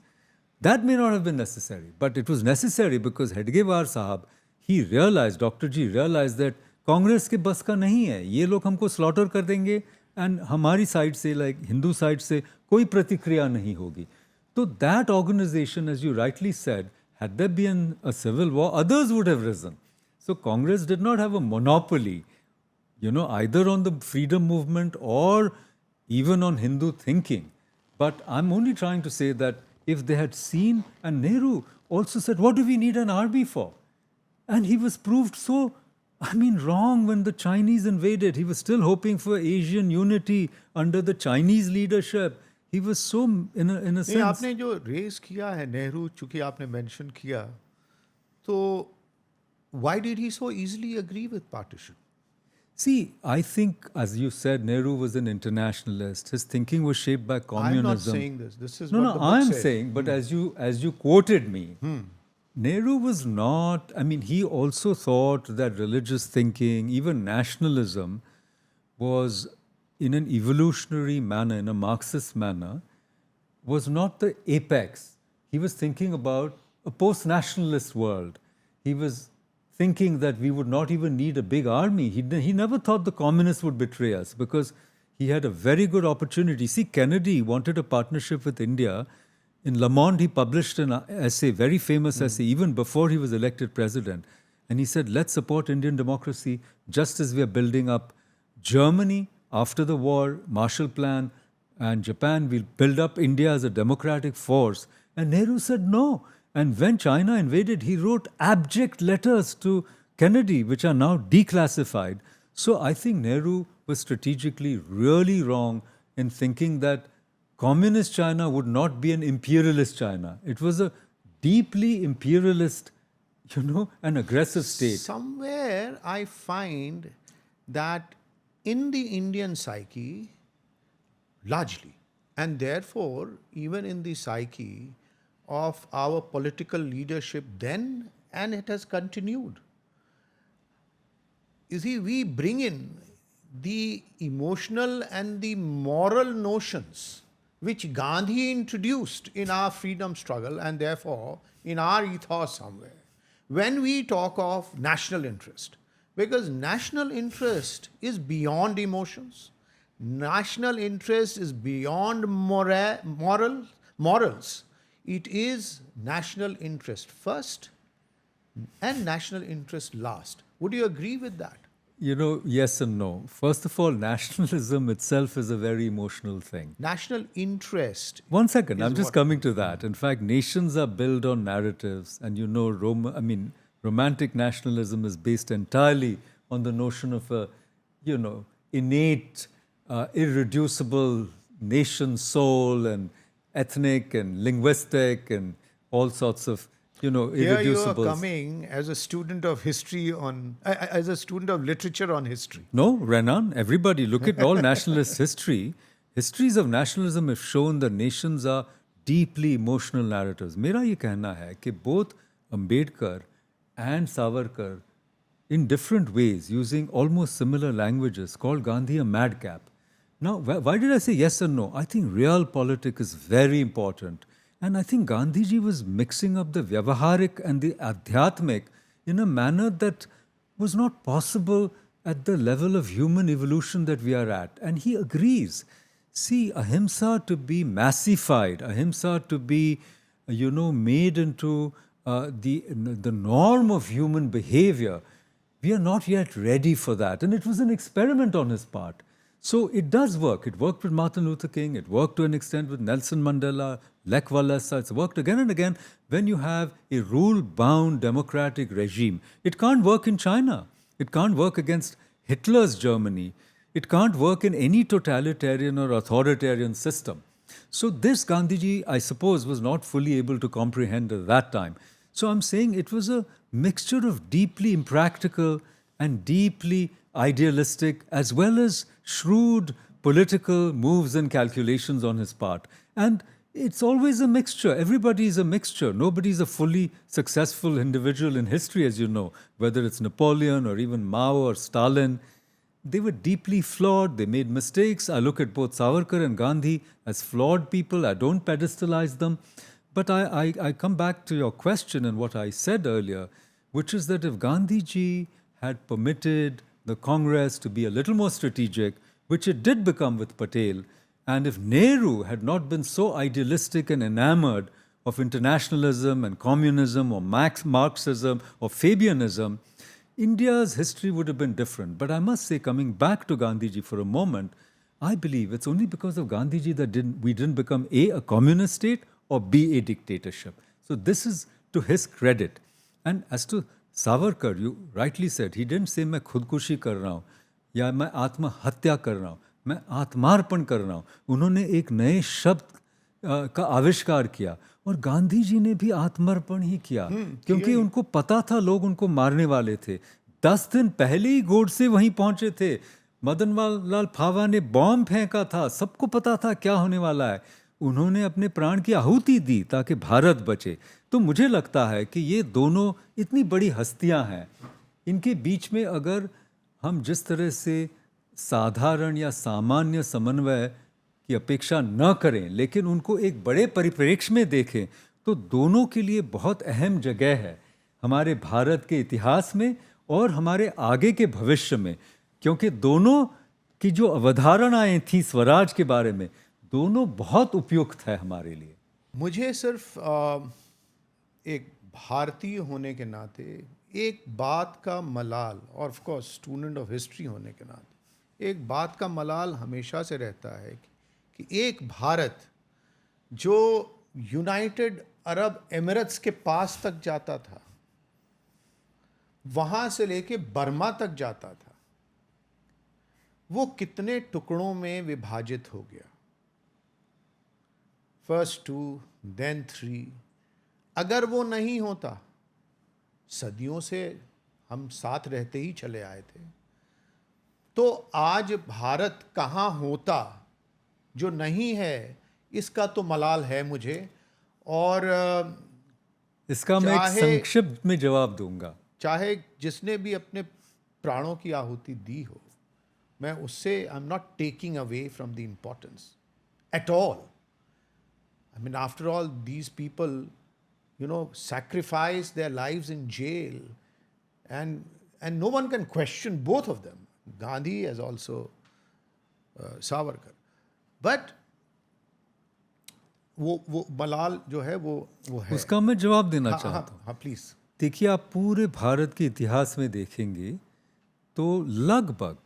that may not have been necessary. But it was necessary because Hedgewar Sahab, he realized, Dr. Ji realized that Congress के बस का नहीं है, ये लोग हमको slaughter कर देंगे एंड हमारी साइड से, लाइक हिंदू साइड से, कोई प्रतिक्रिया नहीं होगी. तो that organisation, as you rightly said, had there been a civil war, others would have risen. So Congress did not have a monopoly, either on the freedom movement or even on Hindu thinking. But I'm only trying to say that if they had seen, and Nehru also said, what do we need an army for? And he was proved so, wrong when the Chinese invaded. He was still hoping for Asian unity under the Chinese leadership. He was so, in a नहीं, sense. आपने जो race किया है नेहरू, चूंकि आपने mention किया, तो why did he so easily agree with partition? See, I think, as you said, Nehru was an internationalist. His thinking was shaped by communism. I'm not saying this. This is No, what no, the book I'm says. saying, but as you quoted me, Nehru was not. He also thought that religious thinking, even nationalism, was in an evolutionary manner, in a Marxist manner, was not the apex. He was thinking about a post-nationalist world. He was thinking that we would not even need a big army. He never thought the communists would betray us because he had a very good opportunity. See, Kennedy wanted a partnership with India. In Le Monde, he published an essay, very famous essay, even before he was elected president. And he said, let's support Indian democracy just as we are building up Germany after the war, Marshall Plan, and Japan. We'll build up India as a democratic force. And Nehru said no. And when China invaded, he wrote abject letters to Kennedy, which are now declassified. So I think Nehru was strategically really wrong in thinking that communist China would not be an imperialist China. It was a deeply imperialist, an aggressive state. Somewhere I find that in the Indian psyche, largely, and therefore even in the psyche of our political leadership then, and it has continued. You see, we bring in the emotional and the moral notions which Gandhi introduced in our freedom struggle and therefore in our ethos somewhere. When we talk of national interest, because national interest is beyond emotions, national interest is beyond morals. It is national interest first and national interest last. Would you agree with that? Yes and no. First of all, nationalism itself is a very emotional thing. National interest. One second, I'm is just what- coming to that. In fact, nations are built on narratives, and romantic nationalism is based entirely on the notion of a, innate, irreducible nation soul and ethnic and linguistic and all sorts of, Here you are irreducibles. coming as a student of history as a student of literature on history. No, Renan, everybody, look at all nationalist history. Histories of nationalism have shown that nations are deeply emotional narratives. मेरा ये कहना है कि both Ambedkar and Savarkar, in different ways, using almost similar languages, called Gandhi a madcap. Now, why did I say yes and no? I think real politics is very important. And I think Gandhiji was mixing up the Vyavaharik and the Adhyatmik in a manner that was not possible at the level of human evolution that we are at. And he agrees. See, ahimsa to be massified, ahimsa to be, made into the norm of human behavior, we are not yet ready for that. And it was an experiment on his part. So it does work. It worked with Martin Luther King. It worked to an extent with Nelson Mandela, Lech Walesa. It's worked again and again when you have a rule-bound democratic regime. It can't work in China. It can't work against Hitler's Germany. It can't work in any totalitarian or authoritarian system. So this Gandhiji, I suppose, was not fully able to comprehend at that time. So I'm saying it was a mixture of deeply impractical and deeply idealistic, as well as shrewd political moves and calculations on his part. And it's always a mixture. Everybody is a mixture. Nobody's a fully successful individual in history, as you know, whether it's Napoleon or even Mao or Stalin. They were deeply flawed. They made mistakes. I look at both Savarkar and Gandhi as flawed people. I don't pedestalize them. But I come back to your question and what I said earlier, which is that if Gandhiji had permitted the Congress to be a little more strategic, which it did become with Patel, and if Nehru had not been so idealistic and enamored of internationalism and communism or Marxism or Fabianism, India's history would have been different. But I must say, coming back to Gandhiji for a moment, I believe it's only because of Gandhiji that we didn't become A communist state or B, a dictatorship. So this is to his credit. And as to Savarkar, you rightly said, he didn't say मैं खुदकुशी कर रहा हूँ या मैं आत्महत्या कर रहा हूँ, मैं आत्मार्पण कर रहा हूँ. उन्होंने एक नए शब्द का आविष्कार किया और गांधी जी ने भी आत्मर्पण ही किया क्योंकि उनको पता था लोग उनको मारने वाले थे. 10 दिन पहले ही गोडसे वहीं पहुंचे थे. मदन लाल फावा ने बॉम्ब फेंका था, सबको पता था क्या होने वाला है. उन्होंने अपने प्राण की आहुति दी ताकि भारत बचे. तो मुझे लगता है कि ये दोनों इतनी बड़ी हस्तियां हैं, इनके बीच में अगर हम जिस तरह से साधारण या सामान्य समन्वय की अपेक्षा न करें लेकिन उनको एक बड़े परिप्रेक्ष्य में देखें तो दोनों के लिए बहुत अहम जगह है हमारे भारत के इतिहास में और हमारे आगे के भविष्य में, क्योंकि दोनों की जो अवधारणाएं थी स्वराज के बारे में, दोनों बहुत उपयुक्त है हमारे लिए. मुझे सिर्फ एक भारतीय होने के नाते एक बात का मलाल, और of course student of history होने के नाते एक बात का मलाल हमेशा से रहता है कि एक भारत जो यूनाइटेड अरब एमिरेट्स के पास तक जाता था, वहाँ से लेके बर्मा तक जाता था, वो कितने टुकड़ों में विभाजित हो गया. First 2 then 3. अगर वो नहीं होता, सदियों से हम साथ रहते ही चले आए थे, तो आज भारत कहाँ होता जो नहीं है, इसका तो मलाल है मुझे. और इसका मैं एक संक्षिप्त में जवाब दूंगा. चाहे जिसने भी अपने प्राणों की आहुति दी हो, मैं उससे I am not taking away from the importance at all. I mean, after all, these people, sacrifice their lives in jail, and no one can question both of them, Gandhi as also Savarkar. But वो मलाल जो है वो है. उसका मैं जवाब देना चाहता हूँ. हाँ प्लीज. देखिए, आप पूरे भारत के इतिहास में देखेंगे तो लगभग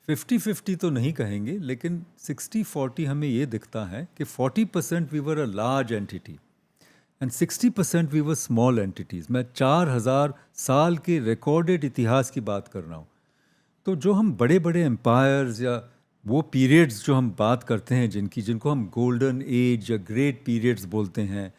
50-50 तो नहीं कहेंगे, लेकिन 60-40 हमें ये दिखता है कि 40% we were a large entity and 60% we were small entities. मैं 4000 साल के रिकॉर्डेड इतिहास की बात कर रहा हूँ. तो जो हम बड़े बड़े एम्पायर्स या वो पीरियड्स जो हम बात करते हैं जिनको हम गोल्डन एज या ग्रेट पीरियड्स बोलते हैं,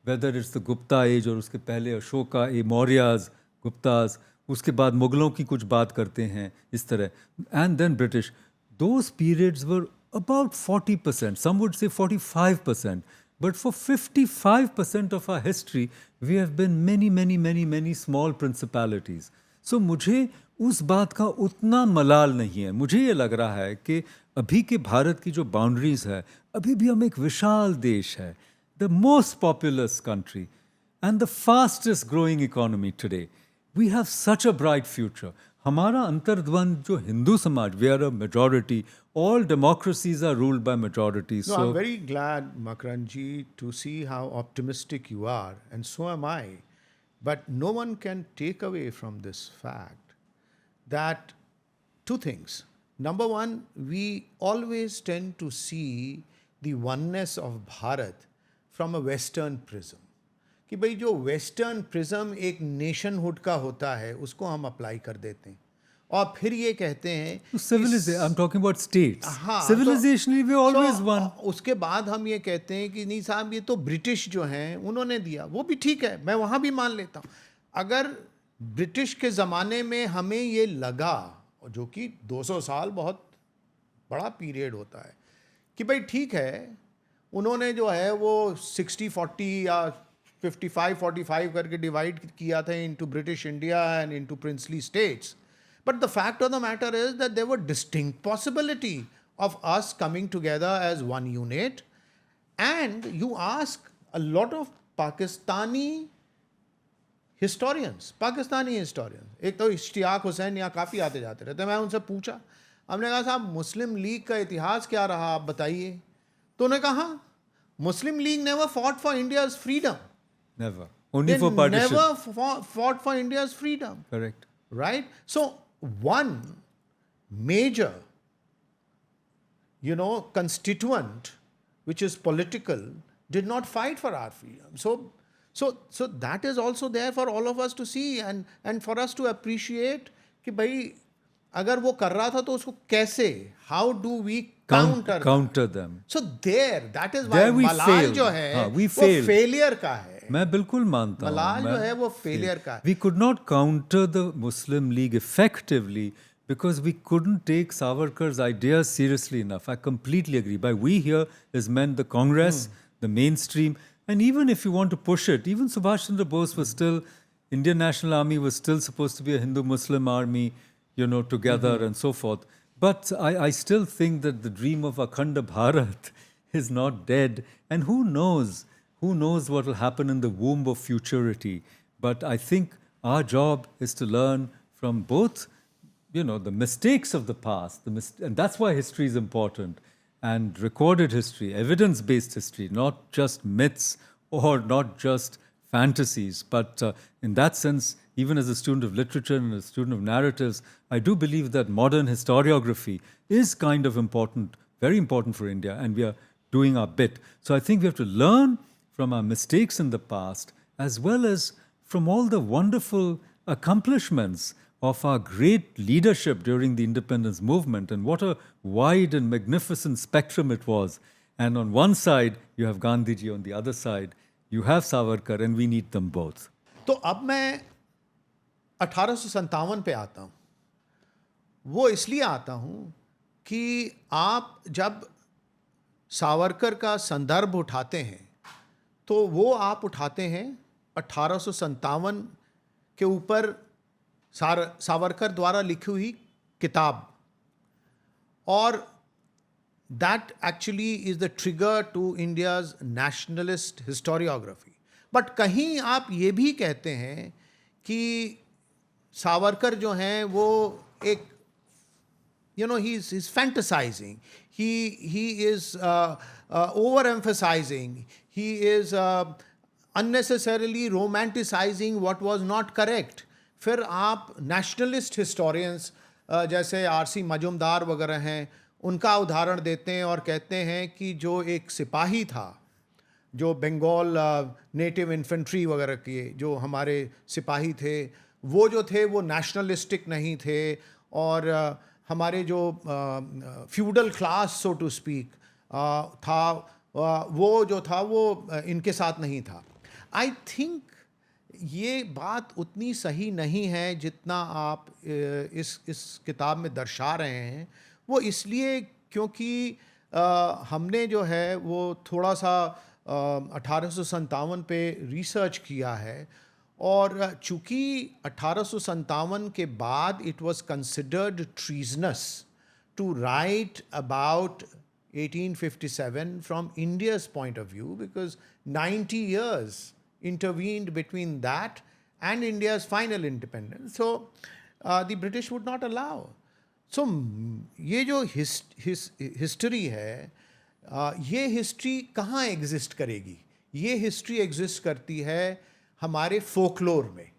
whether it's the Gupta age और उसके पहले अशोका मौर्याज, गुप्ताज, उसके बाद मुगलों की कुछ बात करते हैं इस तरह, and then British. Those periods were about 40%, some would say 45%, but for 55% of our history we have been many small principalities. So मुझे उस बात का उतना मलाल नहीं है. मुझे ये लग रहा है कि अभी के भारत की जो बाउंड्रीज है, अभी भी हम एक विशाल देश है, the most populous country and the fastest growing economy today. We have such a bright future. हमारा अंतर्द्वंद जो हिंदू समाज, we are a majority, all democracies are ruled by majorities. No, I'm very glad, Makranji, to see how optimistic you are, and so am I. But no one can take away from this fact that two things. Number one, we always tend to see the oneness of Bharat from a Western prism. कि भाई जो western prism एक nationhood का होता है उसको हम apply कर देते हैं और फिर ये कहते हैं civilization. I'm talking about states. हाँ, Civilizationally we always won. उसके बाद हम ये कहते हैं कि नहीं साहब, ये तो ब्रिटिश जो हैं उन्होंने दिया. वो भी ठीक है, मैं वहाँ भी मान लेता हूँ. अगर ब्रिटिश के ज़माने में हमें ये लगा, जो कि 200 साल बहुत बड़ा पीरियड होता है, कि भाई ठीक है, उन्होंने जो है वो 60-40 या 55-45 करके डिवाइड किया था into British India and into princely states. But the fact of the matter is that there were distinct possibility of us coming together as one unit. And you ask a lot of Pakistani historians, एक तो इश्तियाक हुसैन यहाँ काफ़ी आते जाते रहते, मैं उनसे पूछा, हमने कहा साहब मुस्लिम लीग का इतिहास क्या रहा, आप बताइए. तो उन्होंने कहा मुस्लिम league never fought for India's freedom. Never. Only for partition. Never fought for India's freedom. constituent which is political did not fight for our freedom. So that is also there for all of us to see and for us to appreciate कि भाई अगर वो कर रहा था तो उसको कैसे, how do we counter counter them. So that is why There we मलाल failed. जो है हाँ, we वो failed. फेलियर का है. मैं बिल्कुल मानता हूँ. मलाल जो है वो फेलियर का है. We could not counter the Muslim League effectively because we couldn't take Savarkar's ideas seriously enough. I completely agree. By we here is meant the Congress, the mainstream, and even if you want to push it, even Subhash Chandra Bose was still, Indian National Army was still supposed to be a Hindu-Muslim army, together and so forth. But I still think that the dream of Akhanda Bharat is not dead. And who knows what will happen in the womb of futurity. But I think our job is to learn from both, the mistakes of the past, and that's why history is important, and recorded history, evidence-based history, not just myths or not just fantasies. But in that sense, even as a student of literature and a student of narratives, I do believe that modern historiography is kind of important, very important for India, and we are doing our bit. So I think we have to learn from our mistakes in the past, as well as from all the wonderful accomplishments of our great leadership during the independence movement, and what a wide and magnificent spectrum it was. And on one side, you have Gandhiji, on the other side, you have Savarkar, and we need them both. तो अब मैं 1857 पे आता हूँ. वो इसलिए आता हूँ कि आप जब सावरकर का संदर्भ उठाते हैं तो वो आप उठाते हैं 1857 के ऊपर सावरकर द्वारा लिखी हुई किताब, और that actually is the trigger to India's nationalist historiography. But कहीं आप ये भी कहते हैं कि सावरकर जो हैं वो एक he's fantasizing, he is overemphasizing, he is unnecessarily romanticizing what was not correct. फिर आप nationalist historians जैसे आर.सी. मजुमदार वगैरह हैं उनका उदाहरण देते हैं और कहते हैं कि जो एक सिपाही था, जो बंगाल नेटिव इन्फेंट्री वगैरह के जो हमारे सिपाही थे, वो जो थे वो नेशनलिस्टिक नहीं थे, और हमारे जो feudal class so to speak था, वो जो था वो इनके साथ नहीं था. आई थिंक ये बात उतनी सही नहीं है जितना आप इस किताब में दर्शा रहे हैं. वो इसलिए क्योंकि हमने जो है वो थोड़ा सा 1857 पे रिसर्च किया है, और चूँकि 1857 के बाद it was considered treasonous to write about 1857 from India's point of view, because 90 years intervened between that and India's final independence. So the British would not allow. So ये जो हिस्ट्री है, ये हिस्ट्री कहाँ एग्जिस्ट करेगी? ये history exist करती है हमारे फोकलोर में,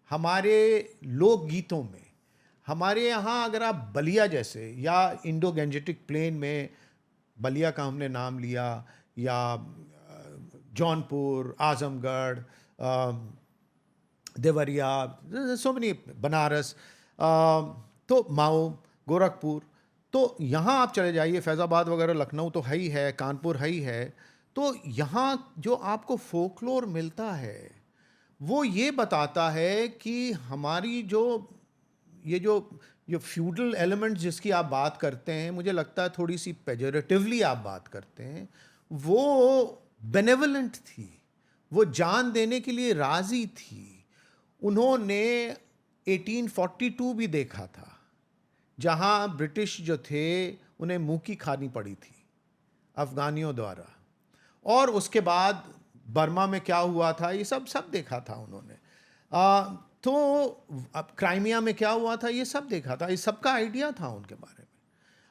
हमारे लोकगीतों में. हमारे यहाँ अगर आप बलिया जैसे या इंडो गैंजेटिक प्लेन में बलिया का हमने नाम लिया, या जौनपुर, आजमगढ़, देवरिया, सो मेनी, बनारस, तो माऊ, गोरखपुर, तो यहाँ आप चले जाइए, फैज़ाबाद वगैरह, लखनऊ तो है ही है, कानपुर है ही है. तो यहाँ जो आपको फोकलोर मिलता है वो ये बताता है कि हमारी जो फ्यूडल एलिमेंट्स जिसकी आप बात करते हैं, मुझे लगता है थोड़ी सी पेजोरेटिवली आप बात करते हैं, वो बेनेवलेंट थी, वो जान देने के लिए राज़ी थी. उन्होंने 1842 भी देखा था जहाँ ब्रिटिश जो थे उन्हें मुँह की खानी पड़ी थी अफ़गानियों द्वारा, और उसके बाद बर्मा में क्या हुआ था ये सब देखा था उन्होंने. तो अब क्राइमिया में क्या हुआ था ये सब देखा था, इस सब का आइडिया था उनके बारे में.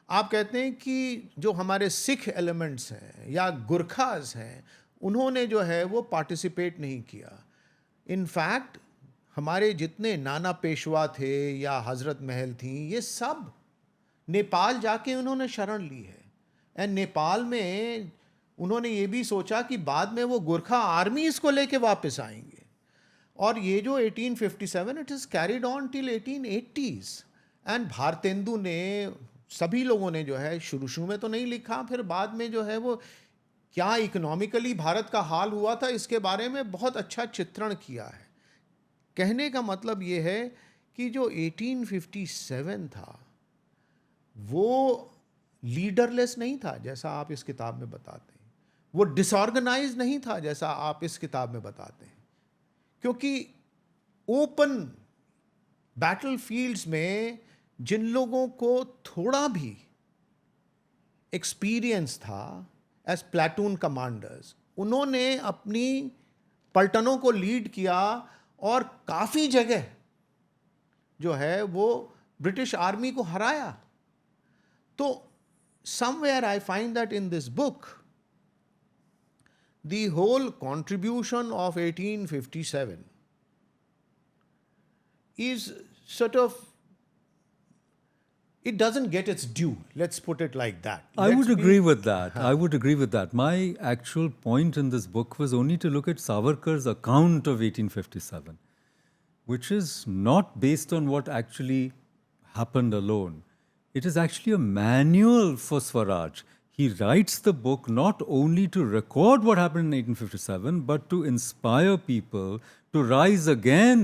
आप कहते हैं कि जो हमारे सिख एलिमेंट्स हैं या गुरखाज हैं, उन्होंने जो है वो पार्टिसिपेट नहीं किया. इनफैक्ट हमारे जितने नाना पेशवा थे या हज़रत महल थी, ये सब नेपाल जाके उन्होंने शरण ली है. एंड नेपाल में उन्होंने ये भी सोचा कि बाद में वो गोरखा आर्मी इसको लेके वापस आएंगे। और ये जो 1857 it is carried on till 1880s। And Bharatendu ने, सभी लोगों ने जो है शुरू में तो नहीं लिखा, फिर बाद में जो है वो क्या इकोनॉमिकली भारत का हाल हुआ था इसके बारे में बहुत अच्छा चित्रण किया है। कहने का मतलब ये है कि जो 1857 था वो लीडरलेस नहीं था जैसा आप इस किताब में बताते हैं, वो डिसऑर्गेनाइज नहीं था जैसा आप इस किताब में बताते हैं, क्योंकि ओपन बैटलफील्ड्स में जिन लोगों को थोड़ा भी एक्सपीरियंस था एज प्लाटून कमांडर्स, उन्होंने अपनी पलटनों को लीड किया और काफ़ी जगह जो है वो ब्रिटिश आर्मी को हराया। तो somewhere I find that in this book the whole contribution of 1857 is sort of, it doesn't get its due, let's put it like that. I Let's would be- agree with that. I would agree with that. My actual point in this book was only to look at Savarkar's account of 1857, which is not based on what actually happened alone. It is actually a manual for Swaraj. He writes the book not only to record what happened in 1857, but to inspire people to rise again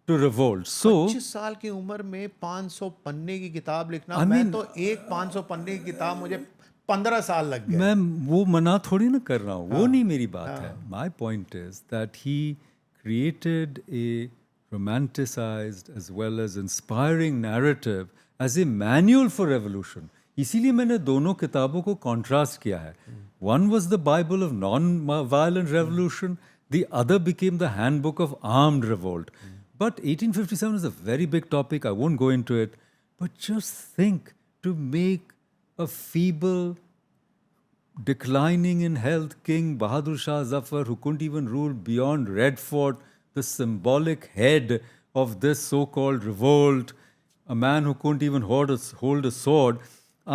to revolt. So, 25 साल की उम्र में 500 पन्ने की किताब लिखना, I मैं mean- तो एक 500 पन्ने की किताब मुझे 15 साल लग गए। मैं वो मना थोड़ी ना कर रहा हूँ, वो नहीं मेरी बात है। My point is that he created a romanticised as well as inspiring narrative as a manual for revolution. इसीलिए मैंने दोनों किताबों को कॉन्ट्रास्ट किया है। One was the Bible of non violent revolution, the other became the handbook of armed revolt. But 1857 is a very big topic. I won't go into it. But just think, to make a feeble, declining in health King Bahadur Shah Zafar, who couldn't even rule beyond Red Fort, the symbolic head of this so-called revolt, a man who couldn't even hold a sword,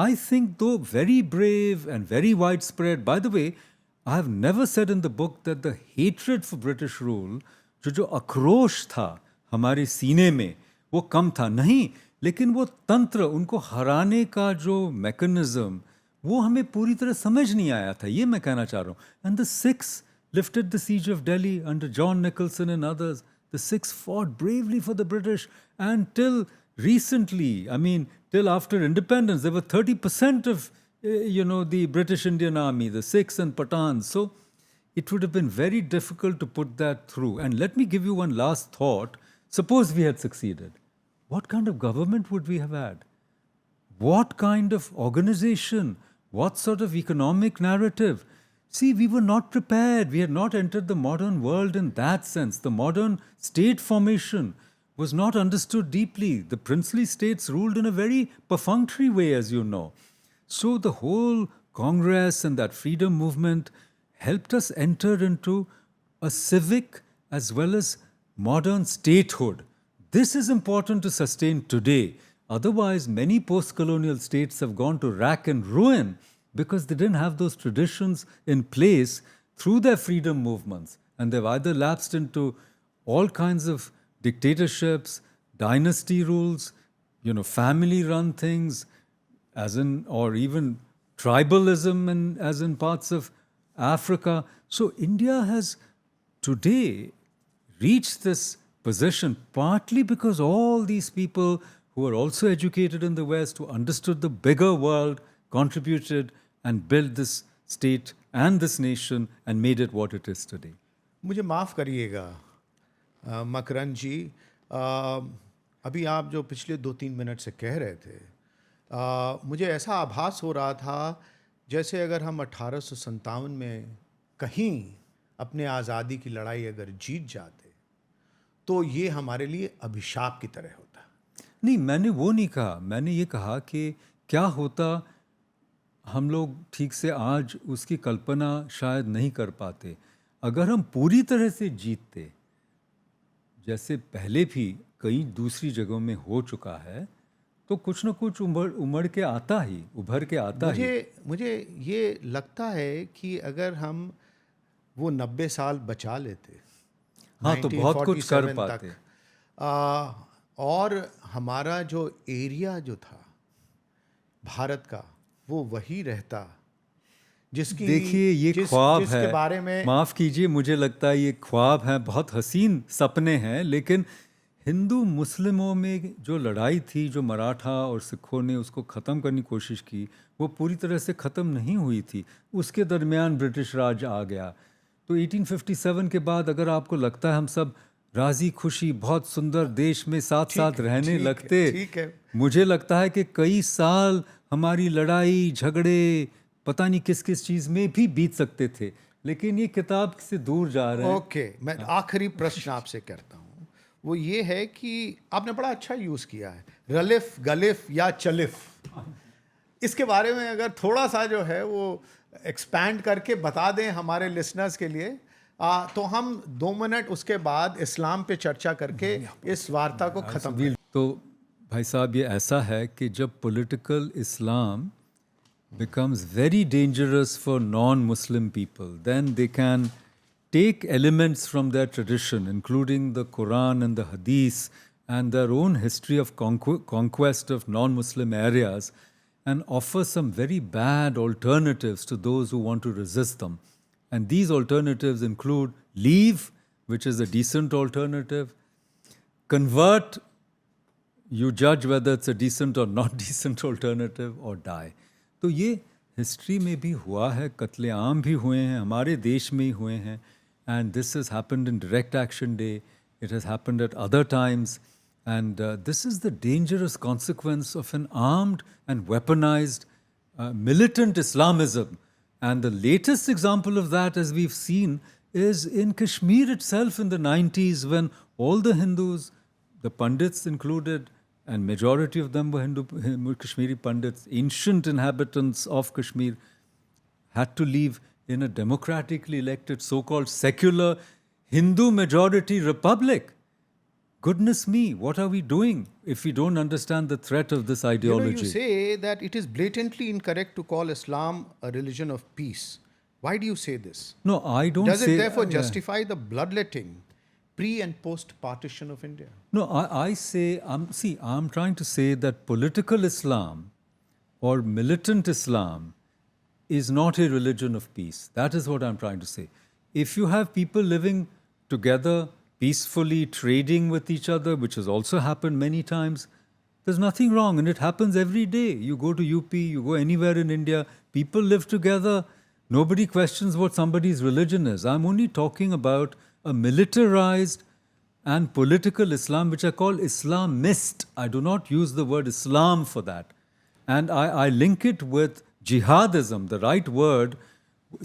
I think, though very brave and very widespread. By the way, I have never said in the book that the hatred for British rule, जो आक्रोश था हमारे सीने में, वो कम था, नहीं, लेकिन वो तंत्र, उनको हराने का जो मैकेनिज्म, वो हमें पूरी तरह समझ नहीं आया था, ये मैं कहना चाह रहा हूँ। And the six lifted the siege of Delhi under John Nicholson and others. The six fought bravely for the British, and till recently, I mean, till after independence, there were 30% of, the British Indian Army, the Sikhs and Pathans. So it would have been very difficult to put that through. And let me give you one last thought. Suppose we had succeeded. What kind of government would we have had? What kind of organization? What sort of economic narrative? See, we were not prepared. We had not entered the modern world in that sense. The modern state formation was not understood deeply. The princely states ruled in a very perfunctory way, as you know. So the whole Congress and that freedom movement helped us enter into a civic as well as modern statehood. This is important to sustain today. Otherwise, many post-colonial states have gone to rack and ruin because they didn't have those traditions in place through their freedom movements. And they've either lapsed into all kinds of dictatorships, dynasty rules, family-run things, as in, or even tribalism, as in parts of Africa. So India has today reached this position partly because all these people who were also educated in the West, who understood the bigger world, contributed and built this state and this nation and made it what it is today. मुझे माफ़ करिएगा मकरन जी, अभी आप जो पिछले 2-3 minute से कह रहे थे, मुझे ऐसा आभास हो रहा था जैसे अगर हम 1857 में कहीं अपने आज़ादी की लड़ाई अगर जीत जाते तो ये हमारे लिए अभिशाप की तरह होता। नहीं, मैंने वो नहीं कहा। मैंने ये कहा कि क्या होता, हम लोग ठीक से आज उसकी कल्पना शायद नहीं कर पाते। अगर हम पूरी तरह से जीतते, जैसे पहले भी कई दूसरी जगहों में हो चुका है, तो कुछ न कुछ उमड़ के आता ही, उभर के आता ही। मुझे ये लगता है कि अगर हम वो 90 साल बचा लेते, हाँ, तो बहुत कुछ कर 1947 पाते। तक, और हमारा जो एरिया जो था भारत का वो वही रहता जिसकी देखिए, ये ख्वाब जिसके है। बारे में माफ़ कीजिए, मुझे लगता है ये ख्वाब है, बहुत हसीन सपने हैं, लेकिन हिंदू मुस्लिमों में जो लड़ाई थी, जो मराठा और सिखों ने उसको ख़त्म करने की कोशिश की, वो पूरी तरह से ख़त्म नहीं हुई थी। उसके दरमियान ब्रिटिश राज आ गया। तो 1857 के बाद अगर आपको लगता है हम सब राज़ी खुशी बहुत सुंदर देश में साथ साथ रहने लगते, ठीक है। मुझे लगता है कि कई साल हमारी लड़ाई झगड़े पता नहीं किस किस चीज़ में भी बीत सकते थे, लेकिन ये किताब से दूर जा रहे हैं। ओके, मैं आखिरी प्रश्न आपसे करता हूँ, वो ये है कि आपने बड़ा अच्छा यूज़ किया है, रलिफ गलिफ या चलिफ। इसके बारे में अगर थोड़ा सा जो है वो एक्सपैंड करके बता दें हमारे लिसनर्स के लिए, तो हम 2 मिनट उसके बाद इस्लाम पे चर्चा करके इस वार्ता को ख़त्म करें। तो भाई साहब, ये ऐसा है कि जब political Islam becomes very dangerous for non-Muslim people, then they can take elements from their tradition, including the Quran and the Hadith, and their own history of conquest of non-Muslim areas, and offer some very bad alternatives to those who want to resist them. And these alternatives include leave, which is a decent alternative, convert, you judge whether it's a decent or not decent alternative, or die. तो ये history में भी हुआ है, कत्लेआम भी हुए हैं, हमारे देश में ही हुए हैं, and this has happened in direct action day, it has happened at other times, and this is the dangerous consequence of N armed and weaponised militant Islamism. And the latest example of that, as we've seen, is in Kashmir itself in the 90s, when all the Hindus, the Pandits included, and majority of them were Kashmiri Pandits, ancient inhabitants of Kashmir, had to leave in a democratically elected, so-called secular Hindu majority republic. Goodness me, what are we doing if we don't understand the threat of this ideology? You say that it is blatantly incorrect to call Islam a religion of peace. Why do you say this? No, I don't Does say... it therefore justify the bloodletting pre and post partition of India? No, I say, I'm trying to say that political Islam or militant Islam is not a religion of peace. That is what I'm trying to say. If you have people living together peacefully, trading with each other, which has also happened many times, there's nothing wrong, and it happens every day. You go to UP, you go anywhere in India, people live together. Nobody questions what somebody's religion is. I'm only talking about a militarized and political Islam, which I call Islamist. I do not use the word Islam for that. And I link it with jihadism, the right word.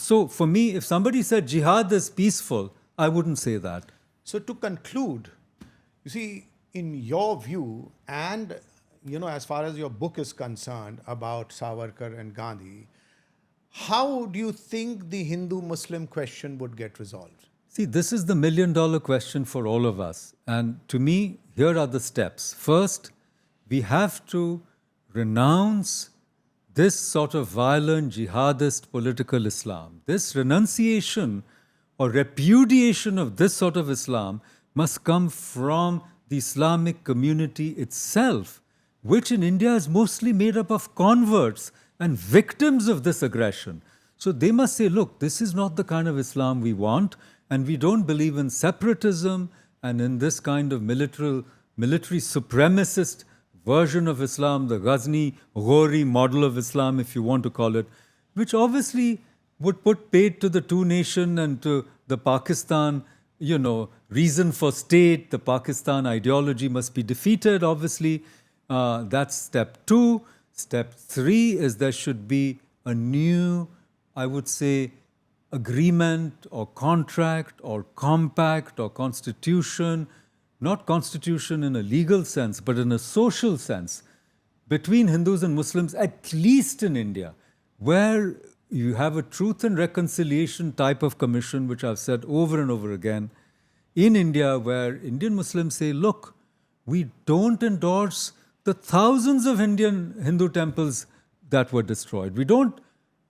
So for me, if somebody said jihad is peaceful, I wouldn't say that. So to conclude, you see, in your view, and as far as your book is concerned about Savarkar and Gandhi, how do you think the Hindu-Muslim question would get resolved? See, this is the million-dollar question for all of us. And to me, here are the steps. First, we have to renounce this sort of violent jihadist political Islam. This renunciation or repudiation of this sort of Islam must come from the Islamic community itself, which in India is mostly made up of converts and victims of this aggression. So they must say, look, this is not the kind of Islam we want, and we don't believe in separatism and in this kind of military supremacist version of Islam, the Ghazni Ghori model of Islam, if you want to call it, which obviously would put paid to the two nation and to the Pakistan, reason for state. The Pakistan ideology must be defeated, obviously. That's step 2. Step 3 is there should be a new, I would say, agreement or contract or compact or constitution, not constitution in a legal sense, but in a social sense, between Hindus and Muslims, at least in India, where you have a truth and reconciliation type of commission, which I've said over and over again, in India, where Indian Muslims say, look, we don't endorse the thousands of Indian Hindu temples that were destroyed. We don't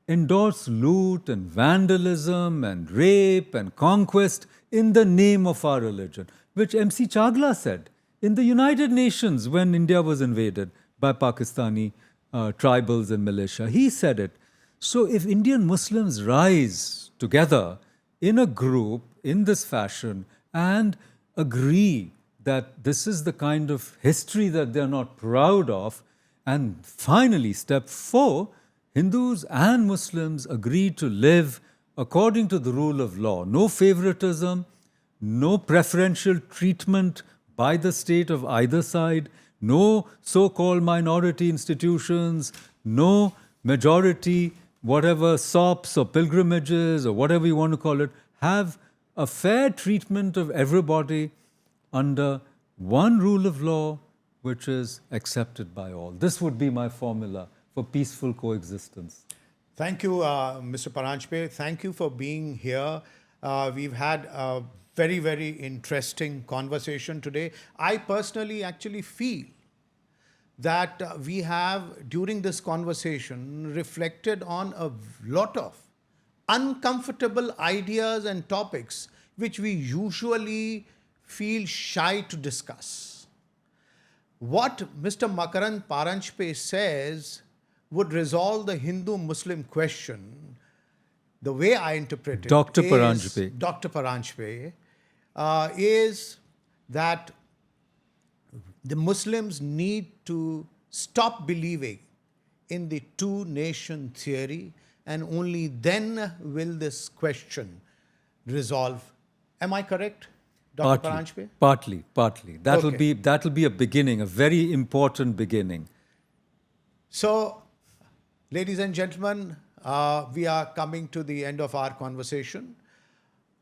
endorse loot and vandalism and rape and conquest in the name of our religion, which M.C. Chagla said in the United Nations when India was invaded by Pakistani tribals and militia. He said it. So if Indian Muslims rise together in a group in this fashion and agree that this is the kind of history that they're not proud of, and finally, step 4, Hindus and Muslims agree to live according to the rule of law. No favoritism, no preferential treatment by the state of either side, no so-called minority institutions, no majority, whatever SOPs or pilgrimages or whatever you want to call it, have a fair treatment of everybody under one rule of law which is accepted by all. This would be my formula for peaceful coexistence. Thank you, Mr. Paranjpe. Thank you for being here. We've had a very, very interesting conversation today. I personally actually feel that we have, during this conversation, reflected on a lot of uncomfortable ideas and topics which we usually feel shy to discuss. What Mr. Makarand Paranjpe says would resolve the Hindu-Muslim question, the way I interpret it, Dr. is, Paranjpe. Dr. Paranjpe, is that the Muslims need to stop believing in the two-nation theory, and only then will this question resolve. Am I correct, Dr. Paranjpe? Partly. That'll Okay. be a beginning, a very important beginning. So, ladies and gentlemen, we are coming to the end of our conversation.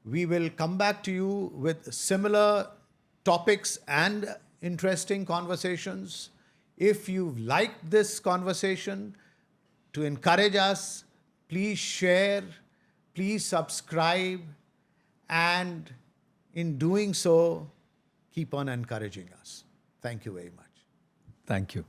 We will come back to you with similar topics and interesting conversations. If you've liked this conversation, to encourage us, please share, please subscribe, and in doing so, keep on encouraging us. Thank you very much. Thank you.